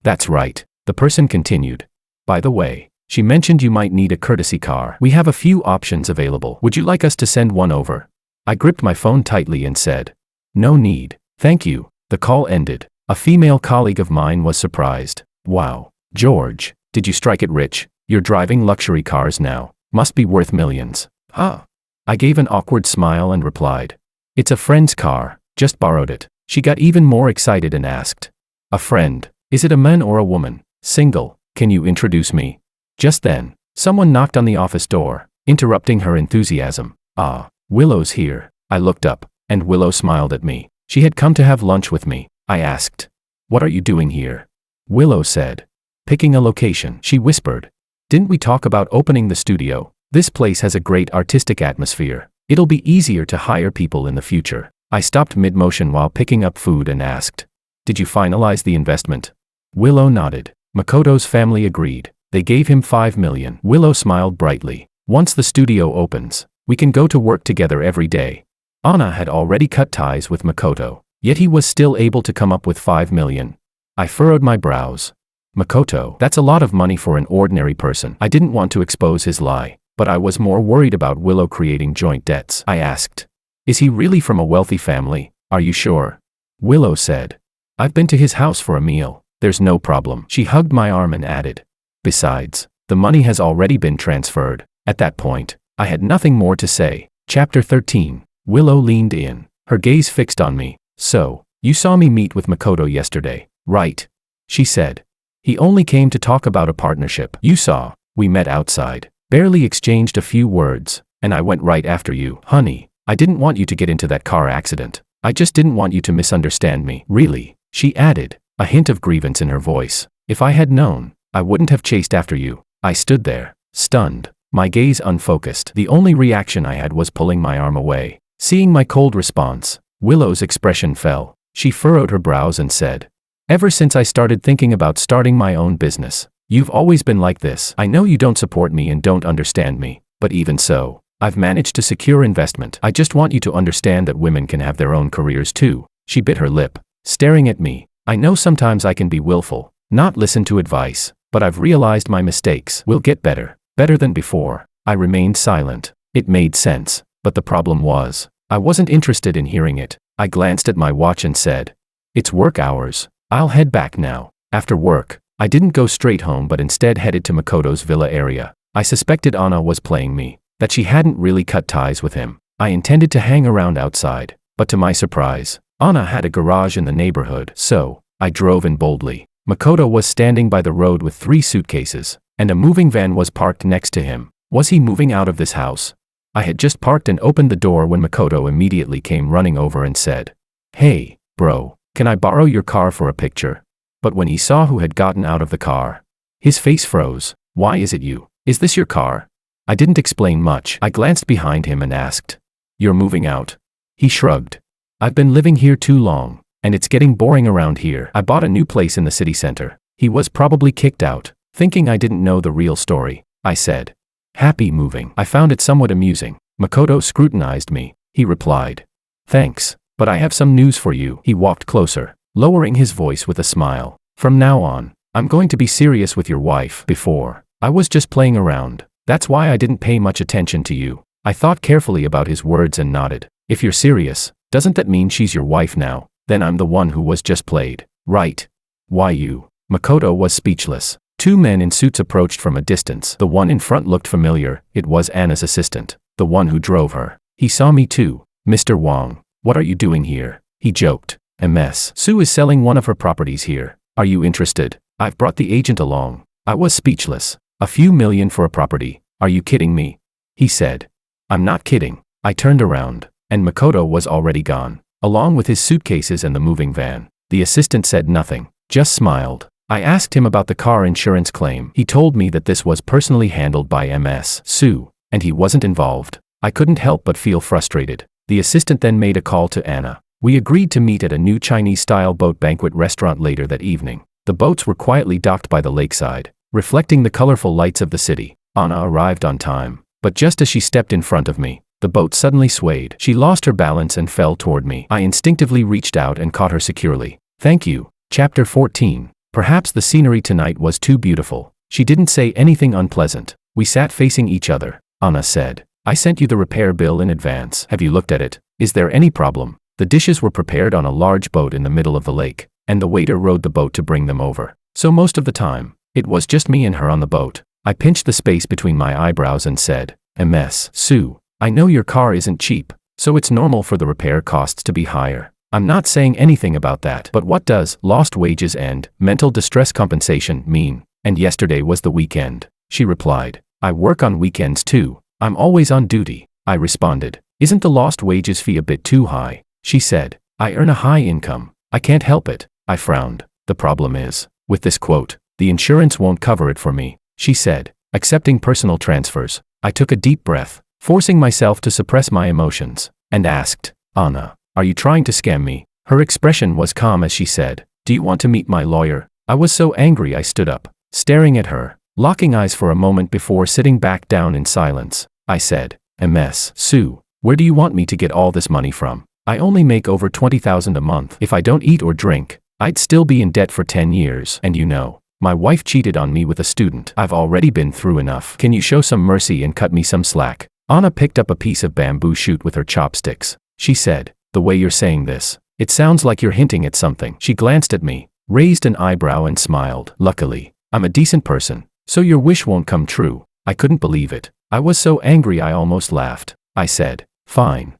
"That's right." The person continued, "By the way, she mentioned you might need a courtesy car. We have a few options available. Would you like us to send one over?" I gripped my phone tightly and said, "No need, thank you." The call ended. A female colleague of mine was surprised. "Wow, George, did you strike it rich? You're driving luxury cars now. Must be worth millions." "Huh?" I gave an awkward smile and replied, "It's a friend's car, just borrowed it." She got even more excited and asked, "A friend? Is it a man or a woman?" "Single. Can you introduce me?" Just then, someone knocked on the office door, interrupting her enthusiasm. "Ah, Willow's here." I looked up, and Willow smiled at me. She had come to have lunch with me. I asked, "What are you doing here?" Willow said, "Picking a location." She whispered, "Didn't we talk about opening the studio? This place has a great artistic atmosphere. It'll be easier to hire people in the future." I stopped mid-motion while picking up food and asked, "Did you finalize the investment?" Willow nodded. Makoto's family agreed. They gave him $5 million. Willow smiled brightly. "Once the studio opens, we can go to work together every day." Anna had already cut ties with Makoto, yet he was still able to come up with $5 million. I furrowed my brows. "Makoto, that's a lot of money for an ordinary person." I didn't want to expose his lie, but I was more worried about Willow creating joint debts. I asked, "Is he really from a wealthy family? Are you sure?" Willow said, "I've been to his house for a meal. There's no problem." She hugged my arm and added, "Besides, the money has already been transferred." At that point, I had nothing more to say. Chapter 13. Willow leaned in, her gaze fixed on me. "So, you saw me meet with Makoto yesterday, right?" she said. "He only came to talk about a partnership." "You saw, we met outside, barely exchanged a few words, and I went right after you." "Honey, I didn't want you to get into that car accident. I just didn't want you to misunderstand me." "Really?" she added, a hint of grievance in her voice. "If I had known, I wouldn't have chased after you." I stood there, stunned, my gaze unfocused. The only reaction I had was pulling my arm away. Seeing my cold response, Willow's expression fell. She furrowed her brows and said, "Ever since I started thinking about starting my own business, you've always been like this. I know you don't support me and don't understand me, but even so, I've managed to secure investment. I just want you to understand that women can have their own careers too." She bit her lip, staring at me. "I know sometimes I can be willful, not listen to advice, but I've realized my mistakes. Will get better than before." I remained silent. It made sense, but the problem was, I wasn't interested in hearing it. I glanced at my watch and said, "It's work hours. I'll head back now." After work, I didn't go straight home but instead headed to Makoto's villa area. I suspected Anna was playing me, that she hadn't really cut ties with him. I intended to hang around outside, but to my surprise, Anna had a garage in the neighborhood, so I drove in boldly. Makoto was standing by the road with 3 suitcases, and a moving van was parked next to him. Was he moving out of this house? I had just parked and opened the door when Makoto immediately came running over and said, "Hey, bro, can I borrow your car for a picture?" But when he saw who had gotten out of the car, his face froze. "Why is it you? Is this your car?" I didn't explain much. I glanced behind him and asked, "You're moving out?" He shrugged. "I've been living here too long, and it's getting boring around here. I bought a new place in the city center." He was probably kicked out, thinking I didn't know the real story. I said, "Happy moving." I found it somewhat amusing. Makoto scrutinized me. He replied, "Thanks, but I have some news for you." He walked closer, lowering his voice with a smile. "From now on, I'm going to be serious with your wife. Before, I was just playing around. That's why I didn't pay much attention to you. I thought carefully about his words and nodded. If you're serious, doesn't that mean she's your wife now? Then I'm the one who was just played, right? Why you? Makoto was speechless. Two men in suits approached from a distance. The one in front looked familiar. It was Anna's assistant, the one who drove her. He saw me too. Mr. Wong, what are you doing here? He joked. MS. Sue is selling one of her properties here. Are you interested? I've brought the agent along. I was speechless. A few million for a property. Are you kidding me? He said. I'm not kidding. I turned around, and Makoto was already gone, along with his suitcases and the moving van. The assistant said nothing, just smiled. I asked him about the car insurance claim. He told me that this was personally handled by MS Sue, and he wasn't involved. I couldn't help but feel frustrated. The assistant then made a call to Anna. We agreed to meet at a new Chinese-style boat banquet restaurant later that evening. The boats were quietly docked by the lakeside, reflecting the colorful lights of the city. Anna arrived on time, but just as she stepped in front of me, the boat suddenly swayed. She lost her balance and fell toward me. I instinctively reached out and caught her securely. Thank you. Chapter 14. Perhaps the scenery tonight was too beautiful. She didn't say anything unpleasant. We sat facing each other. Anna said, I sent you the repair bill in advance. Have you looked at it? Is there any problem? The dishes were prepared on a large boat in the middle of the lake, and the waiter rowed the boat to bring them over. So most of the time, it was just me and her on the boat. I pinched the space between my eyebrows and said, MS Sue, I know your car isn't cheap, so it's normal for the repair costs to be higher. I'm not saying anything about that. But what does lost wages and mental distress compensation mean? And yesterday was the weekend. She replied, I work on weekends too. I'm always on duty. I responded, isn't the lost wages fee a bit too high? She said, I earn a high income. I can't help it. I frowned. The problem is, with this quote, the insurance won't cover it for me. She said, accepting personal transfers. I took a deep breath, forcing myself to suppress my emotions, and asked, Anna, are you trying to scam me? Her expression was calm as she said, do you want to meet my lawyer? I was so angry I stood up, staring at her, locking eyes for a moment before sitting back down in silence. I said, MS Sue, where do you want me to get all this money from? I only make over $20,000 a month. If I don't eat or drink, I'd still be in debt for 10 years. And you know, my wife cheated on me with a student. I've already been through enough. Can you show some mercy and cut me some slack? Anna picked up a piece of bamboo shoot with her chopsticks. She said, the way you're saying this, it sounds like you're hinting at something. She glanced at me, raised an eyebrow and smiled. Luckily, I'm a decent person, so your wish won't come true. I couldn't believe it. I was so angry I almost laughed. I said, fine.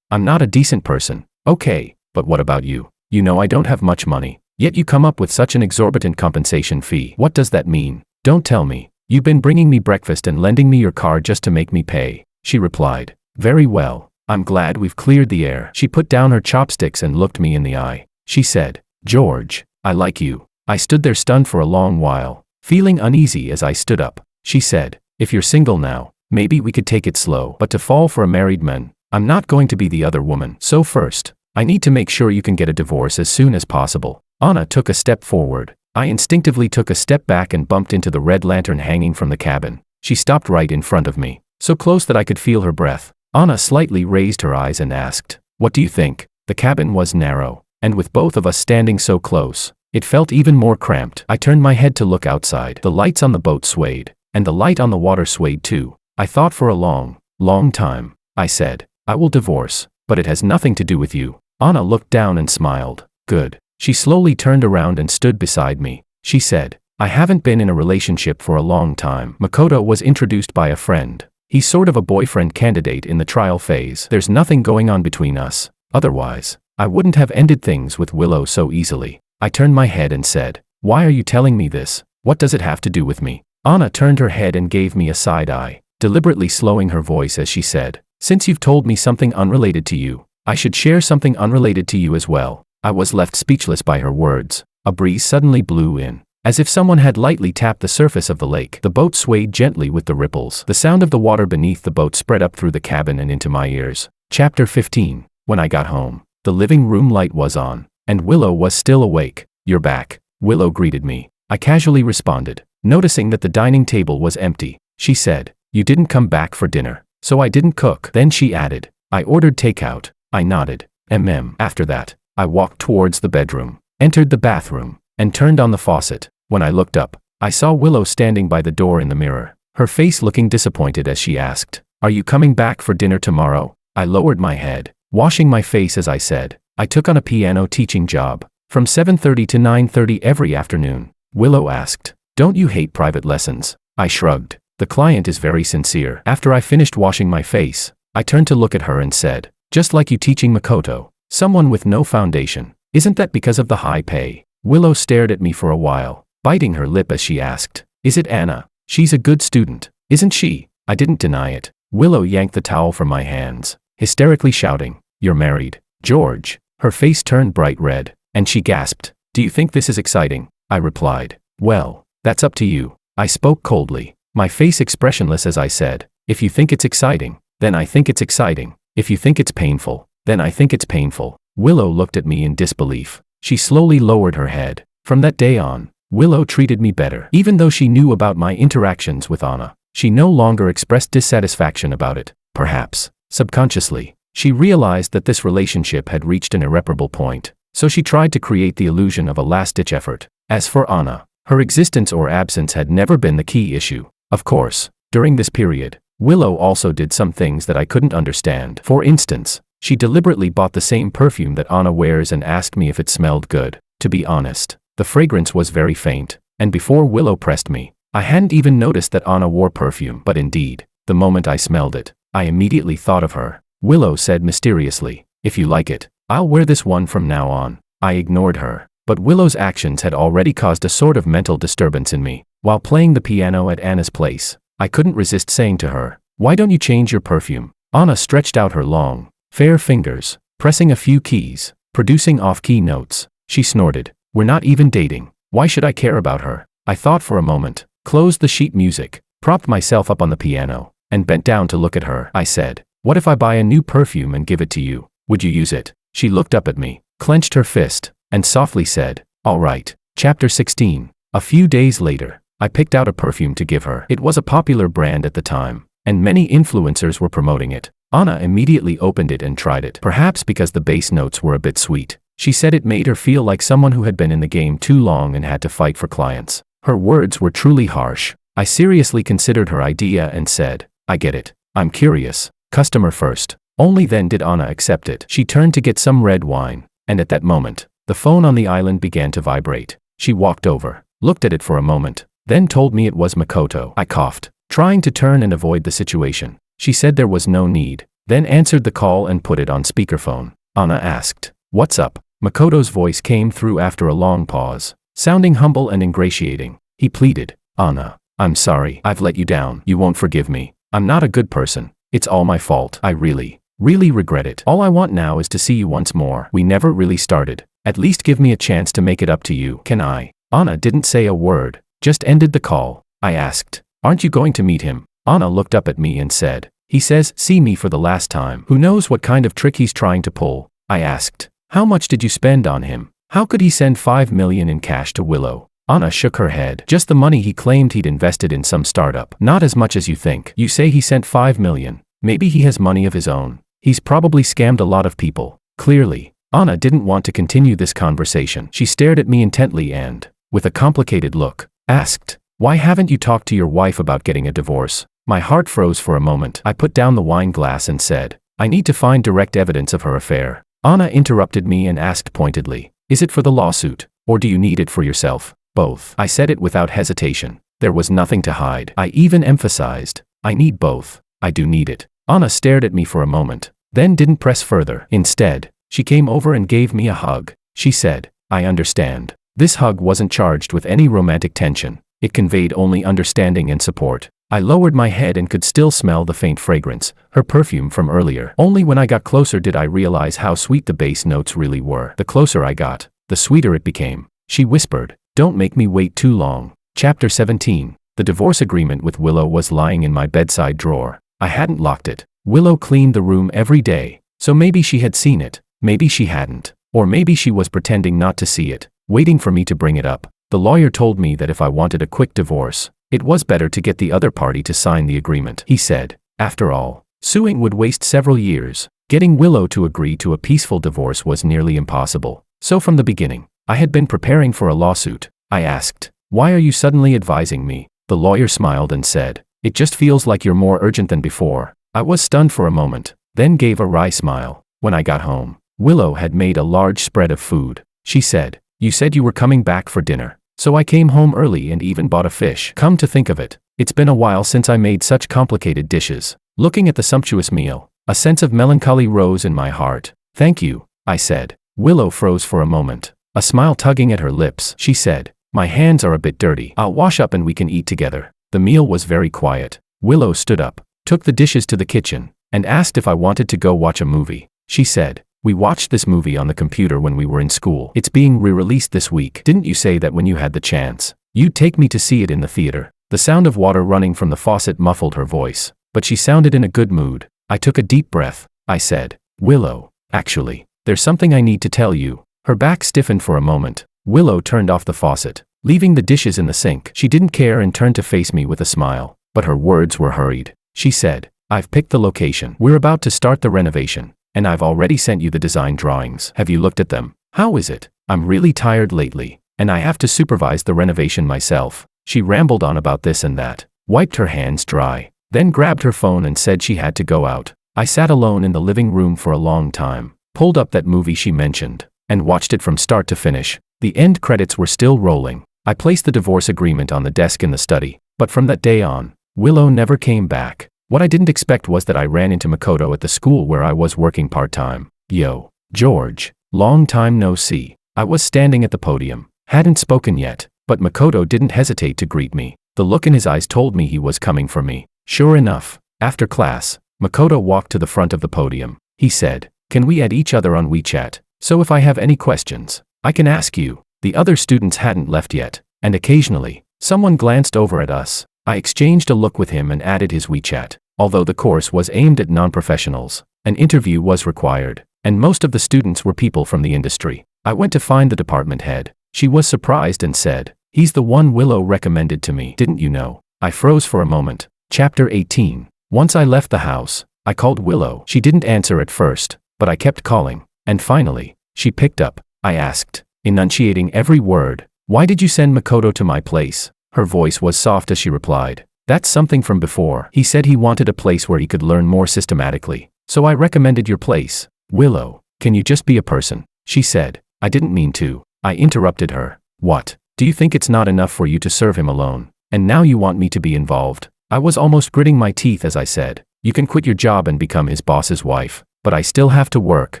I'm not a decent person. Okay, but what about you? You know I don't have much money, yet you come up with such an exorbitant compensation fee. What does that mean? Don't tell me. You've been bringing me breakfast and lending me your car just to make me pay. She replied, very well. I'm glad we've cleared the air. She put down her chopsticks and looked me in the eye. She said, George, I like you. I stood there stunned for a long while, feeling uneasy as I stood up. She said, if you're single now, maybe we could take it slow. But to fall for a married man, I'm not going to be the other woman. So first, I need to make sure you can get a divorce as soon as possible. Anna took a step forward. I instinctively took a step back and bumped into the red lantern hanging from the cabin. She stopped right in front of me, so close that I could feel her breath. Anna slightly raised her eyes and asked, what do you think? The cabin was narrow, and with both of us standing so close, it felt even more cramped. I turned my head to look outside. The lights on the boat swayed, and the light on the water swayed too. I thought for a long time. I said, I will divorce, but it has nothing to do with you. Anna looked down and smiled. Good. She slowly turned around and stood beside me. She said, I haven't been in a relationship for a long time. Makoto was introduced by a friend. He's sort of a boyfriend candidate in the trial phase. There's nothing going on between us. Otherwise, I wouldn't have ended things with Willow so easily. I turned my head and said, why are you telling me this? What does it have to do with me? Anna turned her head and gave me a side eye, deliberately slowing her voice as she said, since you've told me something unrelated to you, I should share something unrelated to you as well. I was left speechless by her words. A breeze suddenly blew in, as if someone had lightly tapped the surface of the lake. The boat swayed gently with the ripples. The sound of the water beneath the boat spread up through the cabin and into my ears. Chapter 15. When I got home, the living room light was on, and Willow was still awake. You're back, Willow greeted me. I casually responded, noticing that the dining table was empty. She said, you didn't come back for dinner, so I didn't cook. Then she added, I ordered takeout. I nodded. After that, I walked towards the bedroom, entered the bathroom, and turned on the faucet. When I looked up, I saw Willow standing by the door in the mirror, her face looking disappointed as she asked, Are you coming back for dinner tomorrow? I lowered my head, washing my face as I said, I took on a piano teaching job, from 7:30 to 9:30 every afternoon. Willow asked, don't you hate private lessons? I shrugged. The client is very sincere. After I finished washing my face, I turned to look at her and said, just like you teaching Makoto, someone with no foundation. Isn't that because of the high pay? Willow stared at me for a while, biting her lip as she asked, is it Anna? She's a good student, isn't she? I didn't deny it. Willow yanked the towel from my hands, hysterically shouting, you're married, George. Her face turned bright red, and she gasped, do you think this is exciting? I replied, well, that's up to you. I spoke coldly, my face expressionless as I said, if you think it's exciting, then I think it's exciting. If you think it's painful, then I think it's painful. Willow looked at me in disbelief. She slowly lowered her head. From that day on, Willow treated me better. Even though she knew about my interactions with Anna, she no longer expressed dissatisfaction about it. Perhaps, subconsciously, she realized that this relationship had reached an irreparable point, so she tried to create the illusion of a last-ditch effort. As for Anna, her existence or absence had never been the key issue. Of course, during this period, Willow also did some things that I couldn't understand. For instance, she deliberately bought the same perfume that Anna wears and asked me if it smelled good. To be honest, the fragrance was very faint, and before Willow pressed me, I hadn't even noticed that Anna wore perfume. But indeed, the moment I smelled it, I immediately thought of her. Willow said mysteriously, if you like it, I'll wear this one from now on. I ignored her, but Willow's actions had already caused a sort of mental disturbance in me. While playing the piano at Anna's place, I couldn't resist saying to her, why don't you change your perfume? Anna stretched out her long, fair fingers, pressing a few keys, producing off-key notes. She snorted, we're not even dating. Why should I care about her? I thought for a moment, closed the sheet music, propped myself up on the piano, and bent down to look at her. I said, what if I buy a new perfume and give it to you? Would you use it? She looked up at me, clenched her fist, and softly said, all right. Chapter 16. A few days later, I picked out a perfume to give her. It was a popular brand at the time, and many influencers were promoting it. Anna immediately opened it and tried it. Perhaps because the base notes were a bit sweet, she said it made her feel like someone who had been in the game too long and had to fight for clients. Her words were truly harsh. I seriously considered her idea and said, I get it. I'm curious. Customer first. Only then did Anna accept it. She turned to get some red wine, and at that moment, the phone on the island began to vibrate. She walked over, looked at it for a moment, then told me it was Makoto. I coughed, trying to turn and avoid the situation. She said there was no need, then answered the call and put it on speakerphone. Anna asked, what's up? Makoto's voice came through after a long pause, sounding humble and ingratiating. He pleaded, Anna, I'm sorry, I've let you down. You won't forgive me. I'm not a good person. It's all my fault. I really regret it. All I want now is to see you once more. We never really started. At least give me a chance to make it up to you. Can I? Anna didn't say a word, just ended the call. I asked, aren't you going to meet him? Anna looked up at me and said, he says, see me for the last time. Who knows what kind of trick he's trying to pull? I asked, how much did you spend on him? How could he send 5 million in cash to Willow? Anna shook her head. Just the money he claimed he'd invested in some startup. Not as much as you think. You say he sent 5 million. Maybe he has money of his own. He's probably scammed a lot of people. Clearly, Anna didn't want to continue this conversation. She stared at me intently and, with a complicated look, asked, why haven't you talked to your wife about getting a divorce? My heart froze for a moment. I put down the wine glass and said, I need to find direct evidence of her affair. Anna interrupted me and asked pointedly, is it for the lawsuit, or do you need it for yourself? Both. I said it without hesitation. There was nothing to hide. I even emphasized, I need both. I do need it. Anna stared at me for a moment, then didn't press further. Instead, she came over and gave me a hug. She said, I understand. This hug wasn't charged with any romantic tension. It conveyed only understanding and support. I lowered my head and could still smell the faint fragrance, her perfume from earlier. Only when I got closer did I realize how sweet the bass notes really were. The closer I got, the sweeter it became. She whispered, don't make me wait too long. Chapter 17. The divorce agreement with Willow was lying in my bedside drawer. I hadn't locked it. Willow cleaned the room every day, so maybe she had seen it, maybe she hadn't, or maybe she was pretending not to see it, waiting for me to bring it up. The lawyer told me that if I wanted a quick divorce, it was better to get the other party to sign the agreement. He said, after all, suing would waste several years. Getting Willow to agree to a peaceful divorce was nearly impossible. So from the beginning, I had been preparing for a lawsuit. I asked, why are you suddenly advising me? The lawyer smiled and said, it just feels like you're more urgent than before. I was stunned for a moment, then gave a wry smile. When I got home, Willow had made a large spread of food. She said, "You said you were coming back for dinner. So I came home early and even bought a fish. Come to think of it, it's been a while since I made such complicated dishes." Looking at the sumptuous meal, a sense of melancholy rose in my heart. "Thank you," I said. Willow froze for a moment, a smile tugging at her lips. She said, "My hands are a bit dirty. I'll wash up and we can eat together." The meal was very quiet. Willow stood up, took the dishes to the kitchen, and asked if I wanted to go watch a movie. She said, "We watched this movie on the computer when we were in school. It's being re-released this week. Didn't you say that when you had the chance, you'd take me to see it in the theater?" The sound of water running from the faucet muffled her voice, but she sounded in a good mood. I took a deep breath. I said, "Willow, actually, there's something I need to tell you." Her back stiffened for a moment. Willow turned off the faucet, leaving the dishes in the sink. She didn't care and turned to face me with a smile, but her words were hurried. She said, "I've picked the location. We're about to start the renovation, and I've already sent you the design drawings. Have you looked at them? How is it? I'm really tired lately, and I have to supervise the renovation myself." She rambled on about this and that, wiped her hands dry, then grabbed her phone and said she had to go out. I sat alone in the living room for a long time, pulled up that movie she mentioned, and watched it from start to finish. The end credits were still rolling. I placed the divorce agreement on the desk in the study, but from that day on, Willow never came back. What I didn't expect was that I ran into Makoto at the school where I was working part-time. "Yo, George, long time no see." I was standing at the podium, hadn't spoken yet, but Makoto didn't hesitate to greet me. The look in his eyes told me he was coming for me. Sure enough, after class, Makoto walked to the front of the podium. He said, "Can we add each other on WeChat? So if I have any questions, I can ask you." The other students hadn't left yet, and occasionally, someone glanced over at us. I exchanged a look with him and added his WeChat. Although the course was aimed at non-professionals, an interview was required, and most of the students were people from the industry. I went to find the department head. She was surprised and said, "He's the one Willow recommended to me. Didn't you know?" I froze for a moment. Chapter 18. Once I left the house, I called Willow. She didn't answer at first, but I kept calling, and finally, she picked up. I asked, enunciating every word, "Why did you send Makoto to my place?" Her voice was soft as she replied, "That's something from before. He said he wanted a place where he could learn more systematically, so I recommended your place." "Willow, can you just be a person?" she said. "I didn't mean to." I interrupted her. "What? Do you think it's not enough for you to serve him alone, and now you want me to be involved?" I was almost gritting my teeth as I said, "You can quit your job and become his boss's wife, but I still have to work.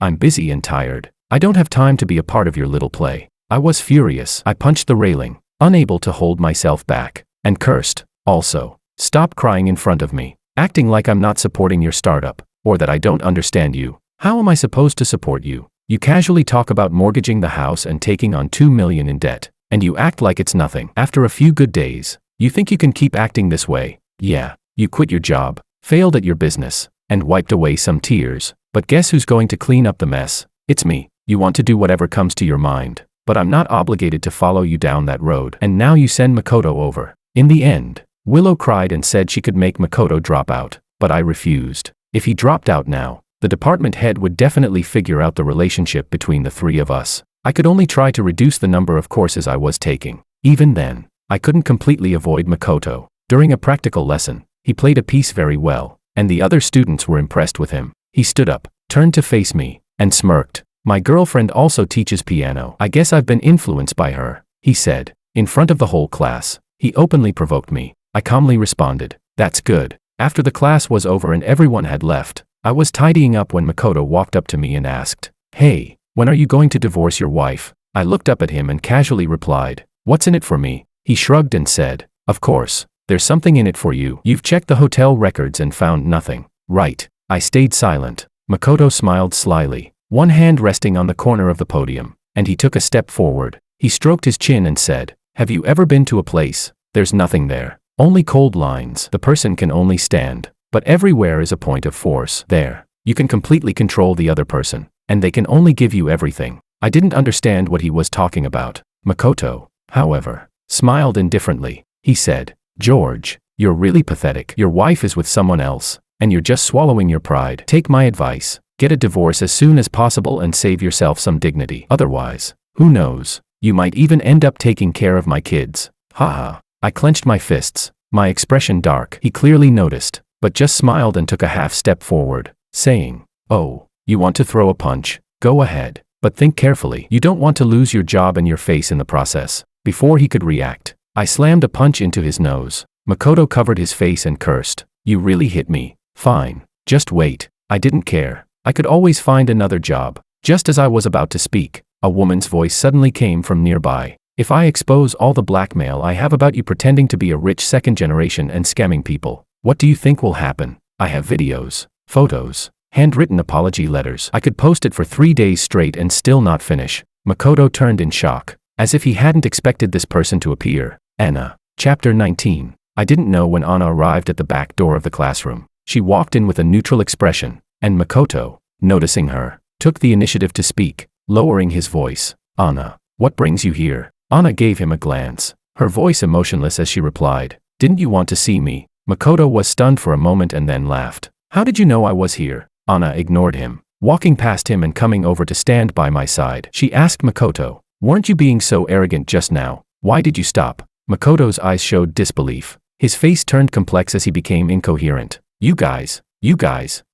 I'm busy and tired. I don't have time to be a part of your little play." I was furious. I punched the railing, unable to hold myself back, and cursed. Also, "Stop crying in front of me, acting like I'm not supporting your startup, or that I don't understand you. How am I supposed to support you? You casually talk about mortgaging the house and taking on $2 million in debt, and you act like it's nothing. After a few good days, you think you can keep acting this way? Yeah, you quit your job, failed at your business, and wiped away some tears. But guess who's going to clean up the mess? It's me. You want to do whatever comes to your mind, but I'm not obligated to follow you down that road. And now you send Makoto over." In the end, Willow cried and said she could make Makoto drop out, but I refused. If he dropped out now, the department head would definitely figure out the relationship between the three of us. I could only try to reduce the number of courses I was taking. Even then, I couldn't completely avoid Makoto. During a practical lesson, he played a piece very well, and the other students were impressed with him. He stood up, turned to face me, and smirked. "My girlfriend also teaches piano. I guess I've been influenced by her," he said. In front of the whole class, he openly provoked me. I calmly responded, "That's good." After the class was over and everyone had left, I was tidying up when Makoto walked up to me and asked, "Hey, when are you going to divorce your wife?" I looked up at him and casually replied, "What's in it for me?" He shrugged and said, "Of course, there's something in it for you. You've checked the hotel records and found nothing, right?" I stayed silent. Makoto smiled slyly, one hand resting on the corner of the podium, and he took a step forward. He stroked his chin and said, "Have you ever been to a place? There's nothing there. Only cold lines. The person can only stand, but everywhere is a point of force. There, you can completely control the other person, and they can only give you everything." I didn't understand what he was talking about. Makoto, however, smiled indifferently. He said, "George, you're really pathetic. Your wife is with someone else, and you're just swallowing your pride. Take my advice. Get a divorce as soon as possible and save yourself some dignity. Otherwise, who knows, you might even end up taking care of my kids." Haha. I clenched my fists, my expression dark. He clearly noticed. but just smiled and took a half step forward, saying, "Oh, you want to throw a punch? Go ahead. But think carefully. You don't want to lose your job and your face in the process." Before he could react, I slammed a punch into his nose. Makoto covered his face and cursed. "You really hit me. Fine. Just wait." I didn't care. I could always find another job. Just as I was about to speak, a woman's voice suddenly came from nearby. "If I expose all the blackmail I have about you pretending to be a rich second generation and scamming people, what do you think will happen? I have videos, photos, handwritten apology letters. I could post it for 3 days straight and still not finish." Makoto turned in shock, as if he hadn't expected this person to appear. Anna. Chapter 19. I didn't know when Anna arrived at the back door of the classroom. She walked in with a neutral expression, and Makoto, noticing her, took the initiative to speak, lowering his voice. "Anna, what brings you here?" Anna gave him a glance, her voice emotionless as she replied, "Didn't you want to see me?" Makoto was stunned for a moment and then laughed. "How did you know I was here?" Anna ignored him, walking past him and coming over to stand by my side. She asked Makoto, "Weren't you being so arrogant just now? Why did you stop?" Makoto's eyes showed disbelief. His face turned complex as he became incoherent. You guys,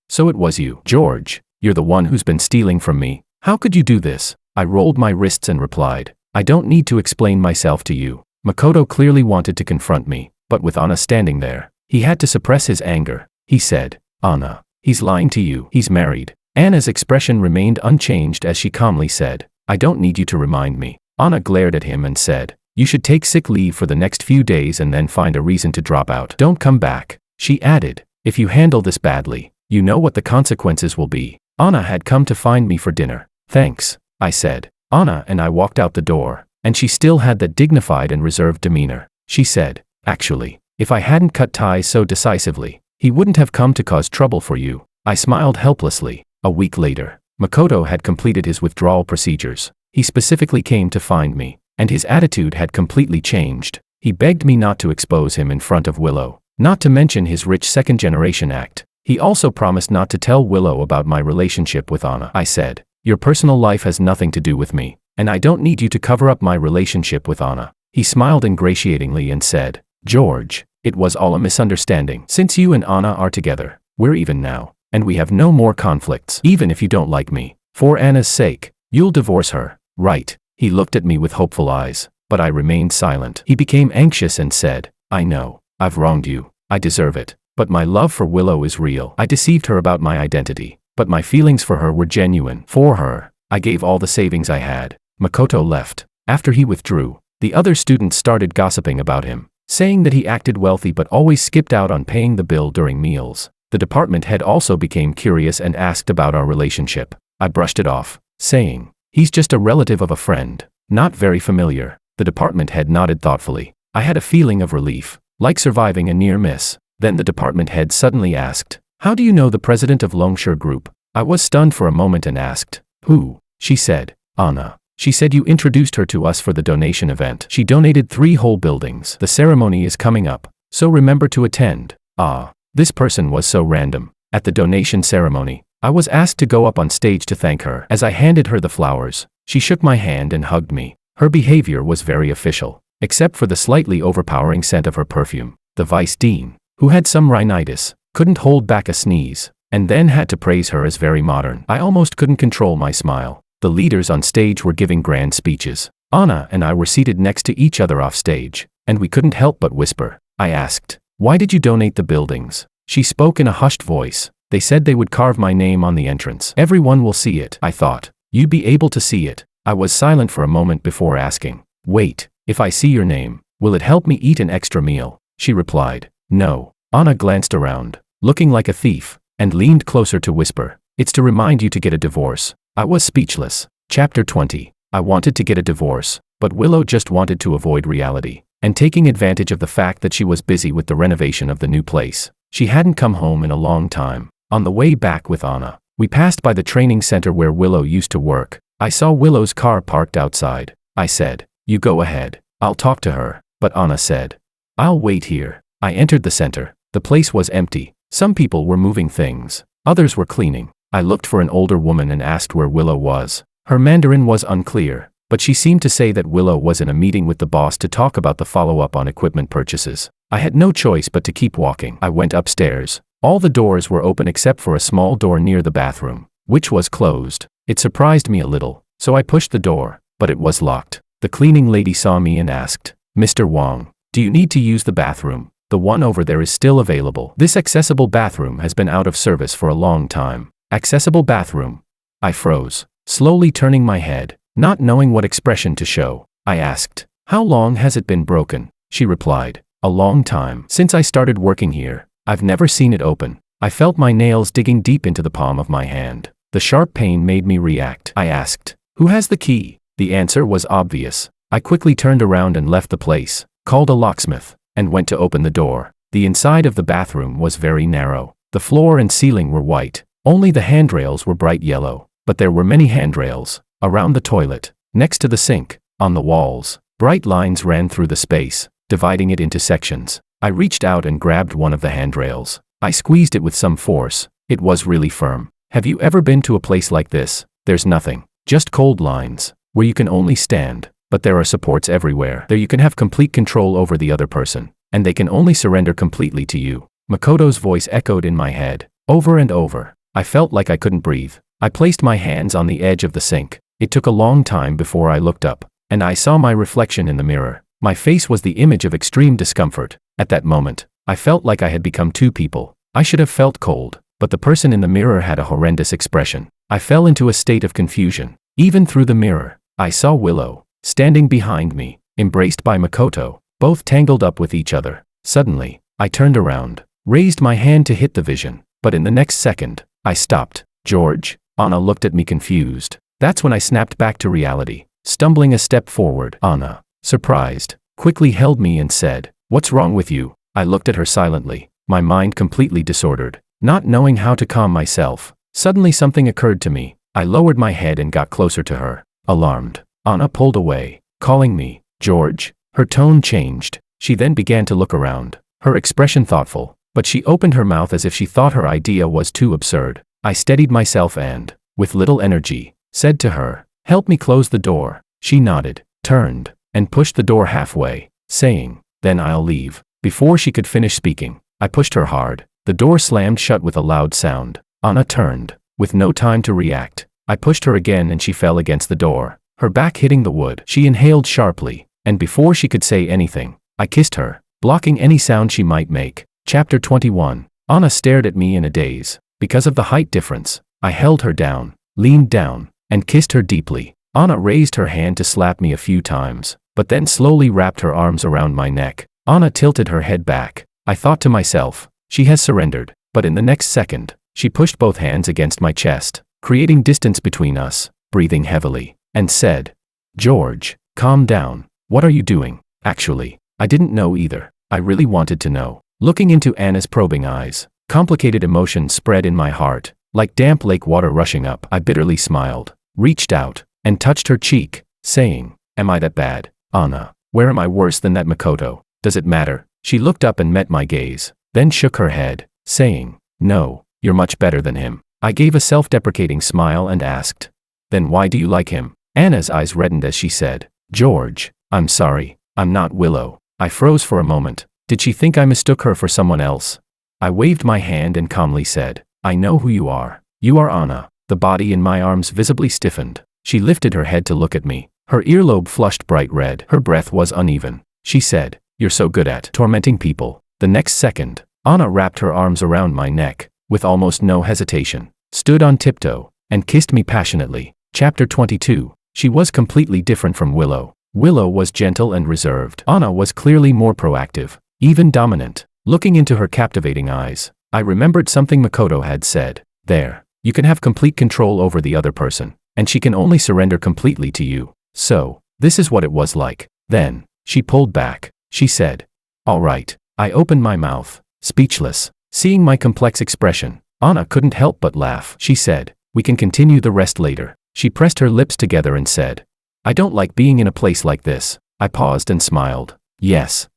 so it was you. George, you're the one who's been stealing from me. How could you do this?" I rolled my wrists and replied, "I don't need to explain myself to you." Makoto clearly wanted to confront me, but with Anna standing there, he had to suppress his anger. He said, "Anna, he's lying to you. He's married." Anna's expression remained unchanged as she calmly said, "I don't need you to remind me." Anna glared at him and said, "You should take sick leave for the next few days and then find a reason to drop out. Don't come back." She added, "If you handle this badly, you know what the consequences will be." Anna had come to find me for dinner. "Thanks," I said. Anna and I walked out the door, and she still had that dignified and reserved demeanor. She said, "Actually, if I hadn't cut ties so decisively, he wouldn't have come to cause trouble for you." I smiled helplessly. A week later, Makoto had completed his withdrawal procedures. He specifically came to find me, and his attitude had completely changed. He begged me not to expose him in front of Willow, not to mention his rich second-generation act. He also promised not to tell Willow about my relationship with Anna. I said, "Your personal life has nothing to do with me, and I don't need you to cover up my relationship with Anna." He smiled ingratiatingly and said, "George, it was all a misunderstanding. Since you and Anna are together, we're even now, and we have no more conflicts. Even if you don't like me, for Anna's sake, you'll divorce her, right?" He looked at me with hopeful eyes, but I remained silent. He became anxious and said, "I know, I've wronged you. I deserve it. But my love for Willow is real. I deceived her about my identity, but my feelings for her were genuine. For her, I gave all the savings I had." Makoto left. After he withdrew, the other students started gossiping about him, saying that he acted wealthy but always skipped out on paying the bill during meals. The department head also became curious and asked about our relationship. I brushed it off, saying, "He's just a relative of a friend, not very familiar." The department head nodded thoughtfully. I had a feeling of relief, like surviving a near miss. Then the department head suddenly asked, "How do you know the president of Longshore Group?" I was stunned for a moment and asked, "Who?" She said, "Anna. She said you introduced her to us for the donation event. She donated 3 whole buildings. The ceremony is coming up, so remember to attend." Ah, this person was so random. At the donation ceremony, I was asked to go up on stage to thank her. As I handed her the flowers, she shook my hand and hugged me. Her behavior was very official, except for the slightly overpowering scent of her perfume. The vice dean, who had some rhinitis, couldn't hold back a sneeze, and then had to praise her as very modern. I almost couldn't control my smile. The leaders on stage were giving grand speeches. Anna and I were seated next to each other off stage, and we couldn't help but whisper. I asked, "Why did you donate the buildings?" She spoke in a hushed voice. "They said they would carve my name on the entrance. Everyone will see it." I thought, "You'd be able to see it." I was silent for a moment before asking, "Wait, if I see your name, will it help me eat an extra meal?" She replied, "No." Anna glanced around, looking like a thief, and leaned closer to whisper, "It's to remind you to get a divorce." I was speechless. Chapter 20. I wanted to get a divorce, but Willow just wanted to avoid reality, and taking advantage of the fact that she was busy with the renovation of the new place. She hadn't come home in a long time. On the way back with Anna, we passed by the training center where Willow used to work. I saw Willow's car parked outside. I said, "You go ahead. I'll talk to her." But Anna said, "I'll wait here." I entered the center. The place was empty. Some people were moving things. Others were cleaning. I looked for an older woman and asked where Willow was. Her Mandarin was unclear, but she seemed to say that Willow was in a meeting with the boss to talk about the follow-up on equipment purchases. I had no choice but to keep walking. I went upstairs, All the doors were open except for a small door near the bathroom, which was closed. It surprised me a little, so I pushed the door, but it was locked. The cleaning lady saw me and asked, "Mr. Wong, do you need to use the bathroom? The one over there is still available. This accessible bathroom has been out of service for a long time." Accessible bathroom? I froze, slowly turning my head, not knowing what expression to show. I asked, "How long has it been broken?" She replied, "A long time. Since I started working here, I've never seen it open." I felt my nails digging deep into the palm of my hand. The sharp pain made me react. I asked, "Who has the key?" The answer was obvious. I quickly turned around and left the place, called a locksmith, and went to open the door. The inside of the bathroom was very narrow. The floor and ceiling were white. Only the handrails were bright yellow. But there were many handrails, around the toilet, next to the sink, on the walls. Bright lines ran through the space, dividing it into sections. I reached out and grabbed one of the handrails. I squeezed it with some force. It was really firm. Have you ever been to a place like this? There's nothing, just cold lines, where you can only stand, but there are supports everywhere. There you can have complete control over the other person, and they can only surrender completely to you. Makoto's voice echoed in my head, over and over. I felt like I couldn't breathe. I placed my hands on the edge of the sink. It took a long time before I looked up, and I saw my reflection in the mirror. My face was the image of extreme discomfort. At that moment, I felt like I had become two people. I should have felt cold, but the person in the mirror had a horrendous expression. I fell into a state of confusion. Even through the mirror, I saw Willow, standing behind me, embraced by Makoto, both tangled up with each other. Suddenly, I turned around, raised my hand to hit the vision, but in the next second, I stopped. "George?" Anna looked at me confused. That's when I snapped back to reality, stumbling a step forward. Anna, surprised, quickly held me and said, "What's wrong with you?" I looked at her silently, my mind completely disordered, not knowing how to calm myself. Suddenly something occurred to me. I lowered my head and got closer to her. Alarmed, Anna pulled away, calling me, "George?" Her tone changed. She then began to look around, her expression thoughtful, but she opened her mouth as if she thought her idea was too absurd. I steadied myself and, with little energy, said to her, "Help me close the door." She nodded, turned, and pushed the door halfway, saying, "Then I'll leave." Before she could finish speaking, I pushed her hard. The door slammed shut with a loud sound. Anna turned, with no time to react. I pushed her again and she fell against the door, her back hitting the wood. She inhaled sharply, and before she could say anything, I kissed her, blocking any sound she might make. Chapter 21. Anna stared at me in a daze. Because of the height difference, I held her down, leaned down, and kissed her deeply. Anna raised her hand to slap me a few times, but then slowly wrapped her arms around my neck. Anna tilted her head back. I thought to myself, she has surrendered, but in the next second, she pushed both hands against my chest, creating distance between us, breathing heavily, and said, "George, calm down. What are you doing?" Actually, I didn't know either. I really wanted to know. Looking into Anna's probing eyes, complicated emotions spread in my heart, like damp lake water rushing up. I bitterly smiled, reached out, and touched her cheek, saying, "Am I that bad, Anna? Where am I worse than that Makoto? Does it matter?" She looked up and met my gaze, then shook her head, saying, "No, you're much better than him." I gave a self-deprecating smile and asked, "Then why do you like him?" Anna's eyes reddened as she said, "George, I'm sorry, I'm not Willow." I froze for a moment. Did she think I mistook her for someone else? I waved my hand and calmly said, "I know who you are. You are Anna." The body in my arms visibly stiffened. She lifted her head to look at me. Her earlobe flushed bright red. Her breath was uneven. She said, "You're so good at tormenting people." The next second, Anna wrapped her arms around my neck, with almost no hesitation, stood on tiptoe, and kissed me passionately. Chapter 22. She was completely different from Willow. Willow was gentle and reserved. Anna was clearly more proactive, even dominant. Looking into her captivating eyes, I remembered something Makoto had said. There, you can have complete control over the other person, and she can only surrender completely to you. So, this is what it was like. Then, she pulled back. She said, "All right." I opened my mouth, speechless. Seeing my complex expression, Anna couldn't help but laugh. She said, "We can continue the rest later." She pressed her lips together and said, "I don't like being in a place like this." I paused and smiled. Yes,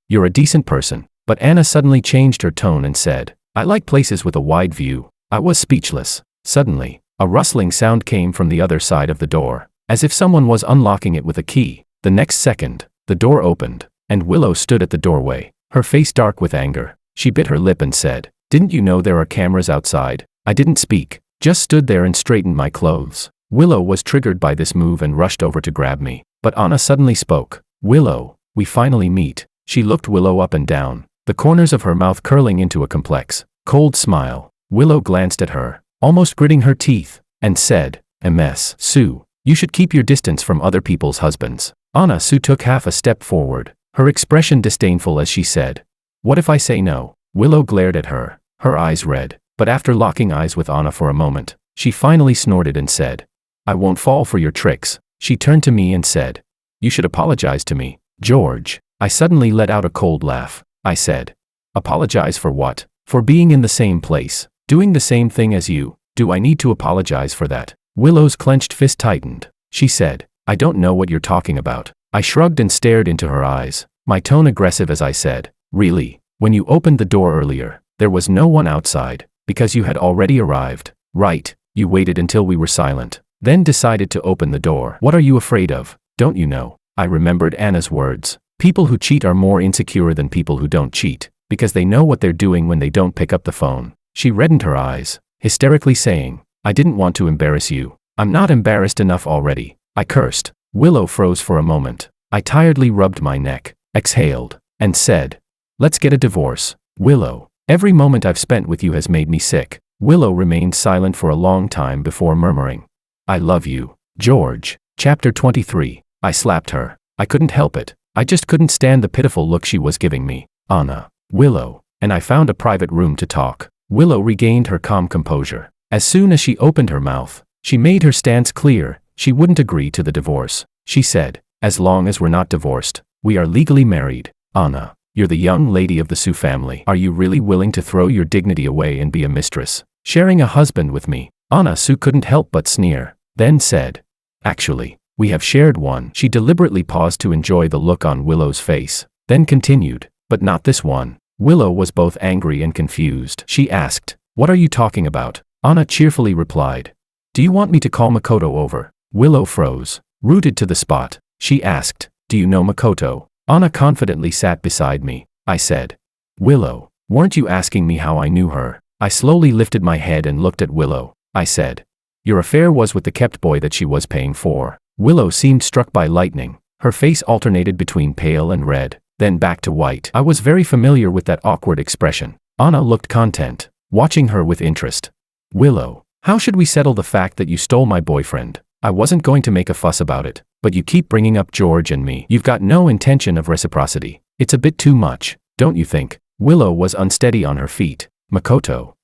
you're a decent person." But Anna suddenly changed her tone and said, "I like places with a wide view." I was speechless. Suddenly, a rustling sound came from the other side of the door, as if someone was unlocking it with a key. The next second, the door opened, and Willow stood at the doorway, her face dark with anger. She bit her lip and said, Didn't you know there are cameras outside? I didn't speak, just stood there and straightened my clothes. Willow was triggered by this move and rushed over to grab me. But Anna suddenly spoke. Willow, we finally meet. She looked Willow up and down, the corners of her mouth curling into a complex, cold smile. Willow glanced at her, almost gritting her teeth, and said, "Ms. Sue, you should keep your distance from other people's husbands." Anna Sue took half a step forward, her expression disdainful as she said, "What if I say no?" Willow glared at her, her eyes red, but after locking eyes with Anna for a moment, she finally snorted and said, "I won't fall for your tricks." She turned to me and said, "You should apologize to me, George." I suddenly let out a cold laugh. I said, "Apologize for what?" "For being in the same place, doing the same thing as you. Do I need to apologize for that?" Willow's clenched fist tightened. She said, "I don't know what you're talking about." I shrugged and stared into her eyes, my tone aggressive as I said, "Really? When you opened the door earlier, there was no one outside, because you had already arrived, right? You waited until we were silent, then decided to open the door. What are you afraid of? Don't you know?" I remembered Anna's words. People who cheat are more insecure than people who don't cheat, because they know what they're doing when they don't pick up the phone. She reddened her eyes, hysterically saying, "I didn't want to embarrass you. I'm not embarrassed enough already." I cursed. Willow froze for a moment. I tiredly rubbed my neck, exhaled, and said, "Let's get a divorce." "Willow, every moment I've spent with you has made me sick." Willow remained silent for a long time before murmuring, "I love you, George." Chapter 23. I slapped her. I couldn't help it. I just couldn't stand the pitiful look she was giving me. Anna, Willow, and I found a private room to talk. Willow regained her calm composure. As soon as she opened her mouth, she made her stance clear. She wouldn't agree to the divorce. She said, "As long as we're not divorced, we are legally married." "Anna, you're the young lady of the Sue family. Are you really willing to throw your dignity away and be a mistress, sharing a husband with me?" Anna Sue couldn't help but sneer, then said, "Actually, we have shared one." She deliberately paused to enjoy the look on Willow's face, then continued, "But not this one." Willow was both angry and confused. She asked, "What are you talking about?" Anna cheerfully replied, "Do you want me to call Makoto over?" Willow froze, rooted to the spot. She asked, "Do you know Makoto?" Anna confidently sat beside me. I said, "Willow, weren't you asking me how I knew her?" I slowly lifted my head and looked at Willow. I said, "Your affair was with the kept boy that she was paying for." Willow seemed struck by lightning. Her face alternated between pale and red, then back to white. I was very familiar with that awkward expression. Anna looked content, watching her with interest. "Willow, how should we settle the fact that you stole my boyfriend? I wasn't going to make a fuss about it, but you keep bringing up George and me. You've got no intention of reciprocity. It's a bit too much, don't you think?" Willow was unsteady on her feet. Makoto.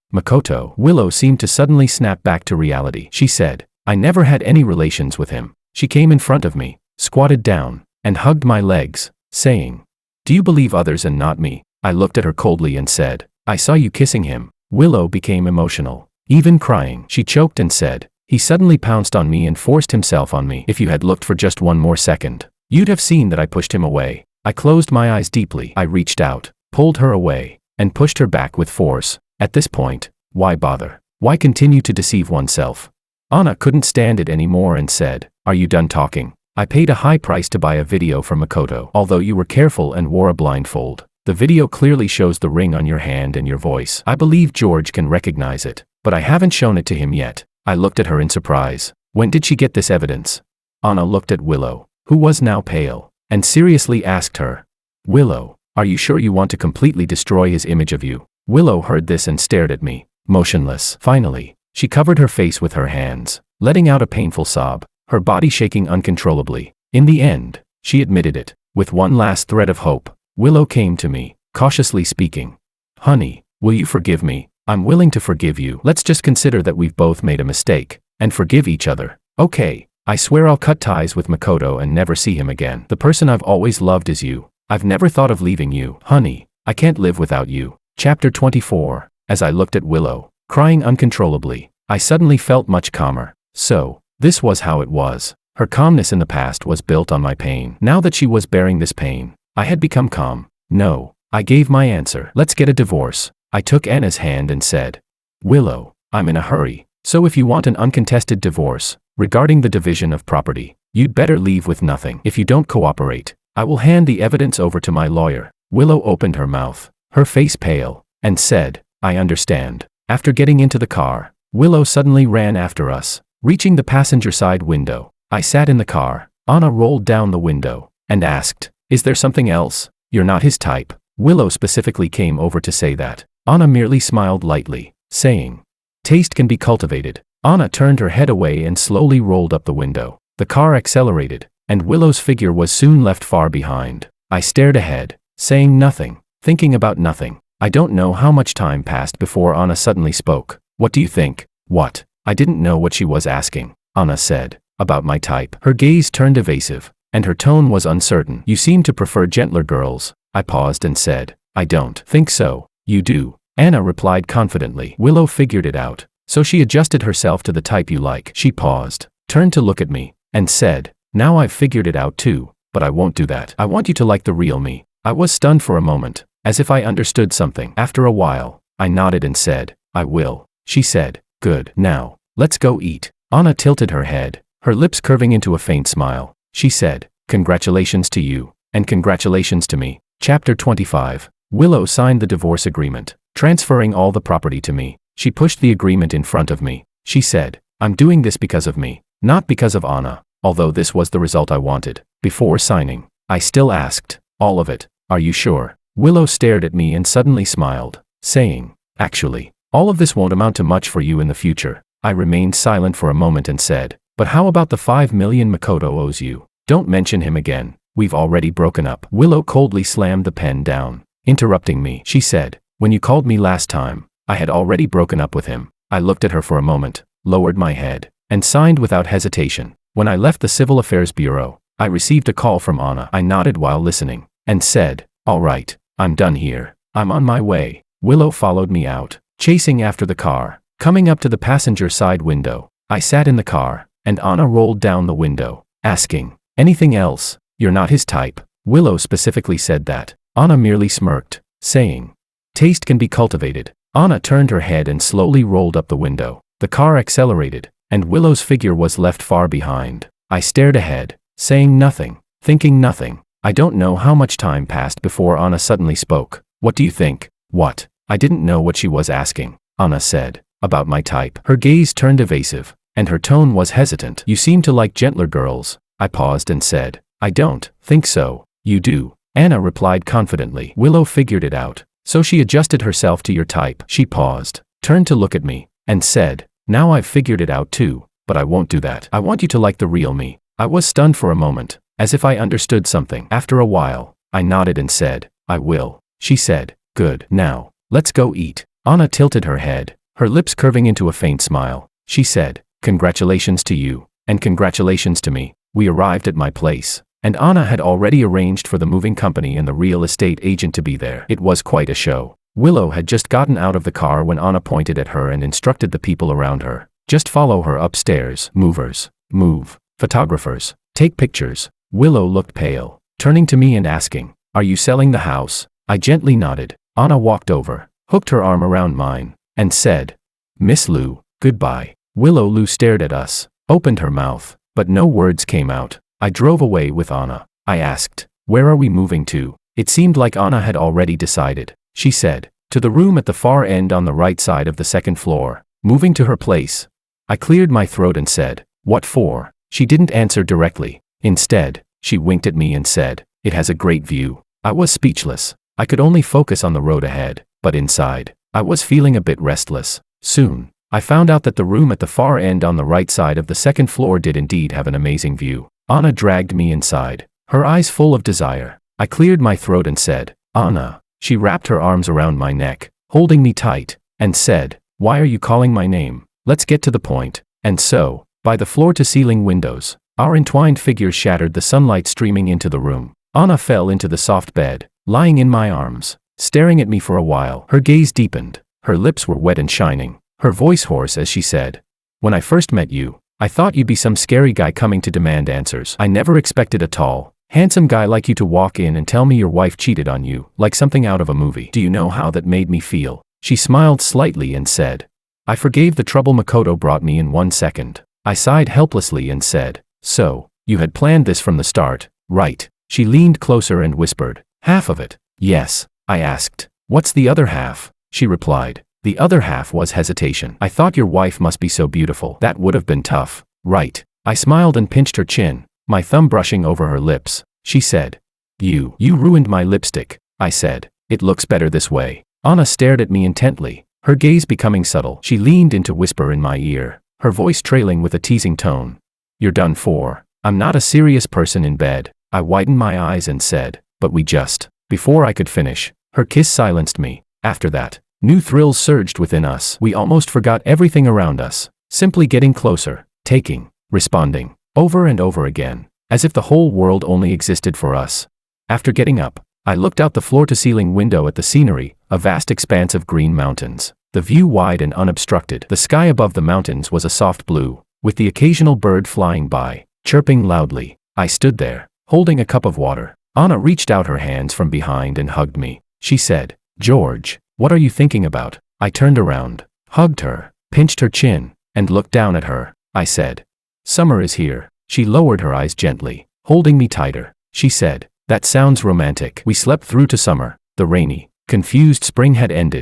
Willow seemed to suddenly snap back to reality. She said, "I never had any relations with him." She came in front of me, squatted down, and hugged my legs, saying, "Do you believe others and not me?" I looked at her coldly and said, "I saw you kissing him." Willow became emotional, even crying. She choked and said, "He suddenly pounced on me and forced himself on me. If you had looked for just one more second, you'd have seen that I pushed him away." I closed my eyes deeply. I reached out, pulled her away, and pushed her back with force. At this point, why bother? Why continue to deceive oneself? Anna couldn't stand it anymore and said, "Are you done talking? I paid a high price to buy a video from Makoto. Although you were careful and wore a blindfold, the video clearly shows the ring on your hand and your voice. I believe George can recognize it, but I haven't shown it to him yet." I looked at her in surprise. "When did she get this evidence?" Anna looked at Willow, who was now pale, and seriously asked her, "Willow, are you sure you want to completely destroy his image of you?" Willow heard this and stared at me, motionless. Finally, she covered her face with her hands, letting out a painful sob, her body shaking uncontrollably. In the end, she admitted it. With one last thread of hope, Willow came to me, cautiously speaking. "Honey, will you forgive me? I'm willing to forgive you. Let's just consider that we've both made a mistake, and forgive each other. Okay, I swear I'll cut ties with Makoto and never see him again. The person I've always loved is you. I've never thought of leaving you. Honey, I can't live without you." Chapter 24. As I looked at Willow, crying uncontrollably, I suddenly felt much calmer. So, this was how it was. Her calmness in the past was built on my pain. Now that she was bearing this pain, I had become calm. "No," I gave my answer. "Let's get a divorce." I took Anna's hand and said, "Willow, I'm in a hurry, so if you want an uncontested divorce, regarding the division of property, you'd better leave with nothing. If you don't cooperate, I will hand the evidence over to my lawyer." Willow opened her mouth, her face pale, and said, I understand. After getting into the car, Willow suddenly ran after us, reaching the passenger side window. I sat in the car. Anna rolled down the window and asked, "Is there something else? You're not his type." Willow specifically came over to say that. Anna merely smiled lightly, saying, "Taste can be cultivated." Anna turned her head away and slowly rolled up the window. The car accelerated, and Willow's figure was soon left far behind. I stared ahead, saying nothing, thinking about nothing. I don't know how much time passed before Anna suddenly spoke. "What do you think?" "What?" I didn't know what she was asking. Anna said, "About my type." Her gaze turned evasive, and her tone was uncertain. "You seem to prefer gentler girls." I paused and said, "I don't think so." "You do," Anna replied confidently. "Willow figured it out, so she adjusted herself to the type you like." She paused, turned to look at me, and said, "Now I've figured it out too, but I won't do that. I want you to like the real me." I was stunned for a moment, as if I understood something. After a while, I nodded and said, "I will." She said, "Good. Now, let's go eat." Anna tilted her head, her lips curving into a faint smile. She said, "Congratulations to you, and congratulations to me." Chapter 25. Willow signed the divorce agreement, transferring all the property to me. She pushed the agreement in front of me. She said, "I'm doing this because of me, not because of Anna," although this was the result I wanted. Before signing, I still asked, "All of it? Are you sure?" Willow stared at me and suddenly smiled, saying, "Actually, all of this won't amount to much for you in the future." I remained silent for a moment and said, "But how about the 5 million Makoto owes you?" "Don't mention him again. We've already broken up." Willow coldly slammed the pen down, interrupting me. She said, "When you called me last time, I had already broken up with him." I looked at her for a moment, lowered my head, and signed without hesitation. When I left the Civil Affairs Bureau, I received a call from Anna. I nodded while listening, and said, "All right, I'm done here. I'm on my way." Willow followed me out, chasing after the car. Coming up to the passenger side window, I sat in the car, and Anna rolled down the window, asking, "Anything else?" "You're not his type." Willow specifically said that. Anna merely smirked, saying, "Taste can be cultivated." Anna turned her head and slowly rolled up the window. The car accelerated, and Willow's figure was left far behind. I stared ahead, saying nothing, thinking nothing. I don't know how much time passed before Anna suddenly spoke. "What do you think?" "What?" I didn't know what she was asking. Anna said, "About my type." Her gaze turned evasive, and her tone was hesitant. "You seem to like gentler girls." I paused and said, "I don't think so." "You do," Anna replied confidently. "Willow figured it out, so she adjusted herself to your type." She paused, turned to look at me, and said, "Now I've figured it out too, but I won't do that. I want you to like the real me." I was stunned for a moment, as if I understood something. After a while, I nodded and said, "I will." She said, "Good. Now, let's go eat." Anna tilted her head, her lips curving into a faint smile. She said, "Congratulations to you, and congratulations to me." We arrived at my place, and Anna had already arranged for the moving company and the real estate agent to be there. It was quite a show. Willow had just gotten out of the car when Anna pointed at her and instructed the people around her, "Just follow her upstairs. Movers, move. Photographers, take pictures." Willow looked pale, turning to me and asking, "Are you selling the house?" I gently nodded. Anna walked over, hooked her arm around mine, and said, "Miss Lu, goodbye." Willow Lu stared at us, opened her mouth, but no words came out. I drove away with Anna. I asked, "Where are we moving to?" It seemed like Anna had already decided. She said, "To the room at the far end on the right side of the second floor." Moving to her place. I cleared my throat and said, "What for?" She didn't answer directly. Instead, she winked at me and said, "It has a great view." I was speechless. I could only focus on the road ahead, but inside, I was feeling a bit restless. Soon, I found out that the room at the far end on the right side of the second floor did indeed have an amazing view. Anna dragged me inside, her eyes full of desire. I cleared my throat and said, "Anna." She wrapped her arms around my neck, holding me tight, and said, "Why are you calling my name? Let's get to the point." And so, by the floor-to-ceiling windows, our entwined figures shattered the sunlight streaming into the room. Anna fell into the soft bed, lying in my arms, staring at me for a while. Her gaze deepened, her lips were wet and shining, her voice hoarse as she said, "When I first met you, I thought you'd be some scary guy coming to demand answers. I never expected a tall, handsome guy like you to walk in and tell me your wife cheated on you, like something out of a movie. Do you know how that made me feel?" She smiled slightly and said, "I forgave the trouble Makoto brought me in 1 second." I sighed helplessly and said, "So, you had planned this from the start, right?" She leaned closer and whispered, "Half of it." "Yes." I asked, "What's the other half?" She replied, The other half was hesitation. I thought your wife must be so beautiful. That would have been tough, right? I smiled and pinched her chin, my thumb brushing over her lips. She said, You ruined my lipstick. I said, It looks better this way. Anna stared at me intently, her gaze becoming subtle. She leaned in to whisper in my ear, her voice trailing with a teasing tone. You're done for. I'm not a serious person in bed. I widened my eyes and said, But we just. Before I could finish, her kiss silenced me. After that, new thrills surged within us. We almost forgot everything around us, simply getting closer, taking, responding, over and over again, as if the whole world only existed for us. After getting up, I looked out the floor-to-ceiling window at the scenery, a vast expanse of green mountains, the view wide and unobstructed. The sky above the mountains was a soft blue, with the occasional bird flying by, chirping loudly. I stood there, holding a cup of water. Anna reached out her hands from behind and hugged me. She said, George, what are you thinking about? I turned around, hugged her, pinched her chin, and looked down at her. I said, Summer is here. She lowered her eyes gently, holding me tighter. She said, That sounds romantic. We slept through to summer. The rainy, confused spring had ended.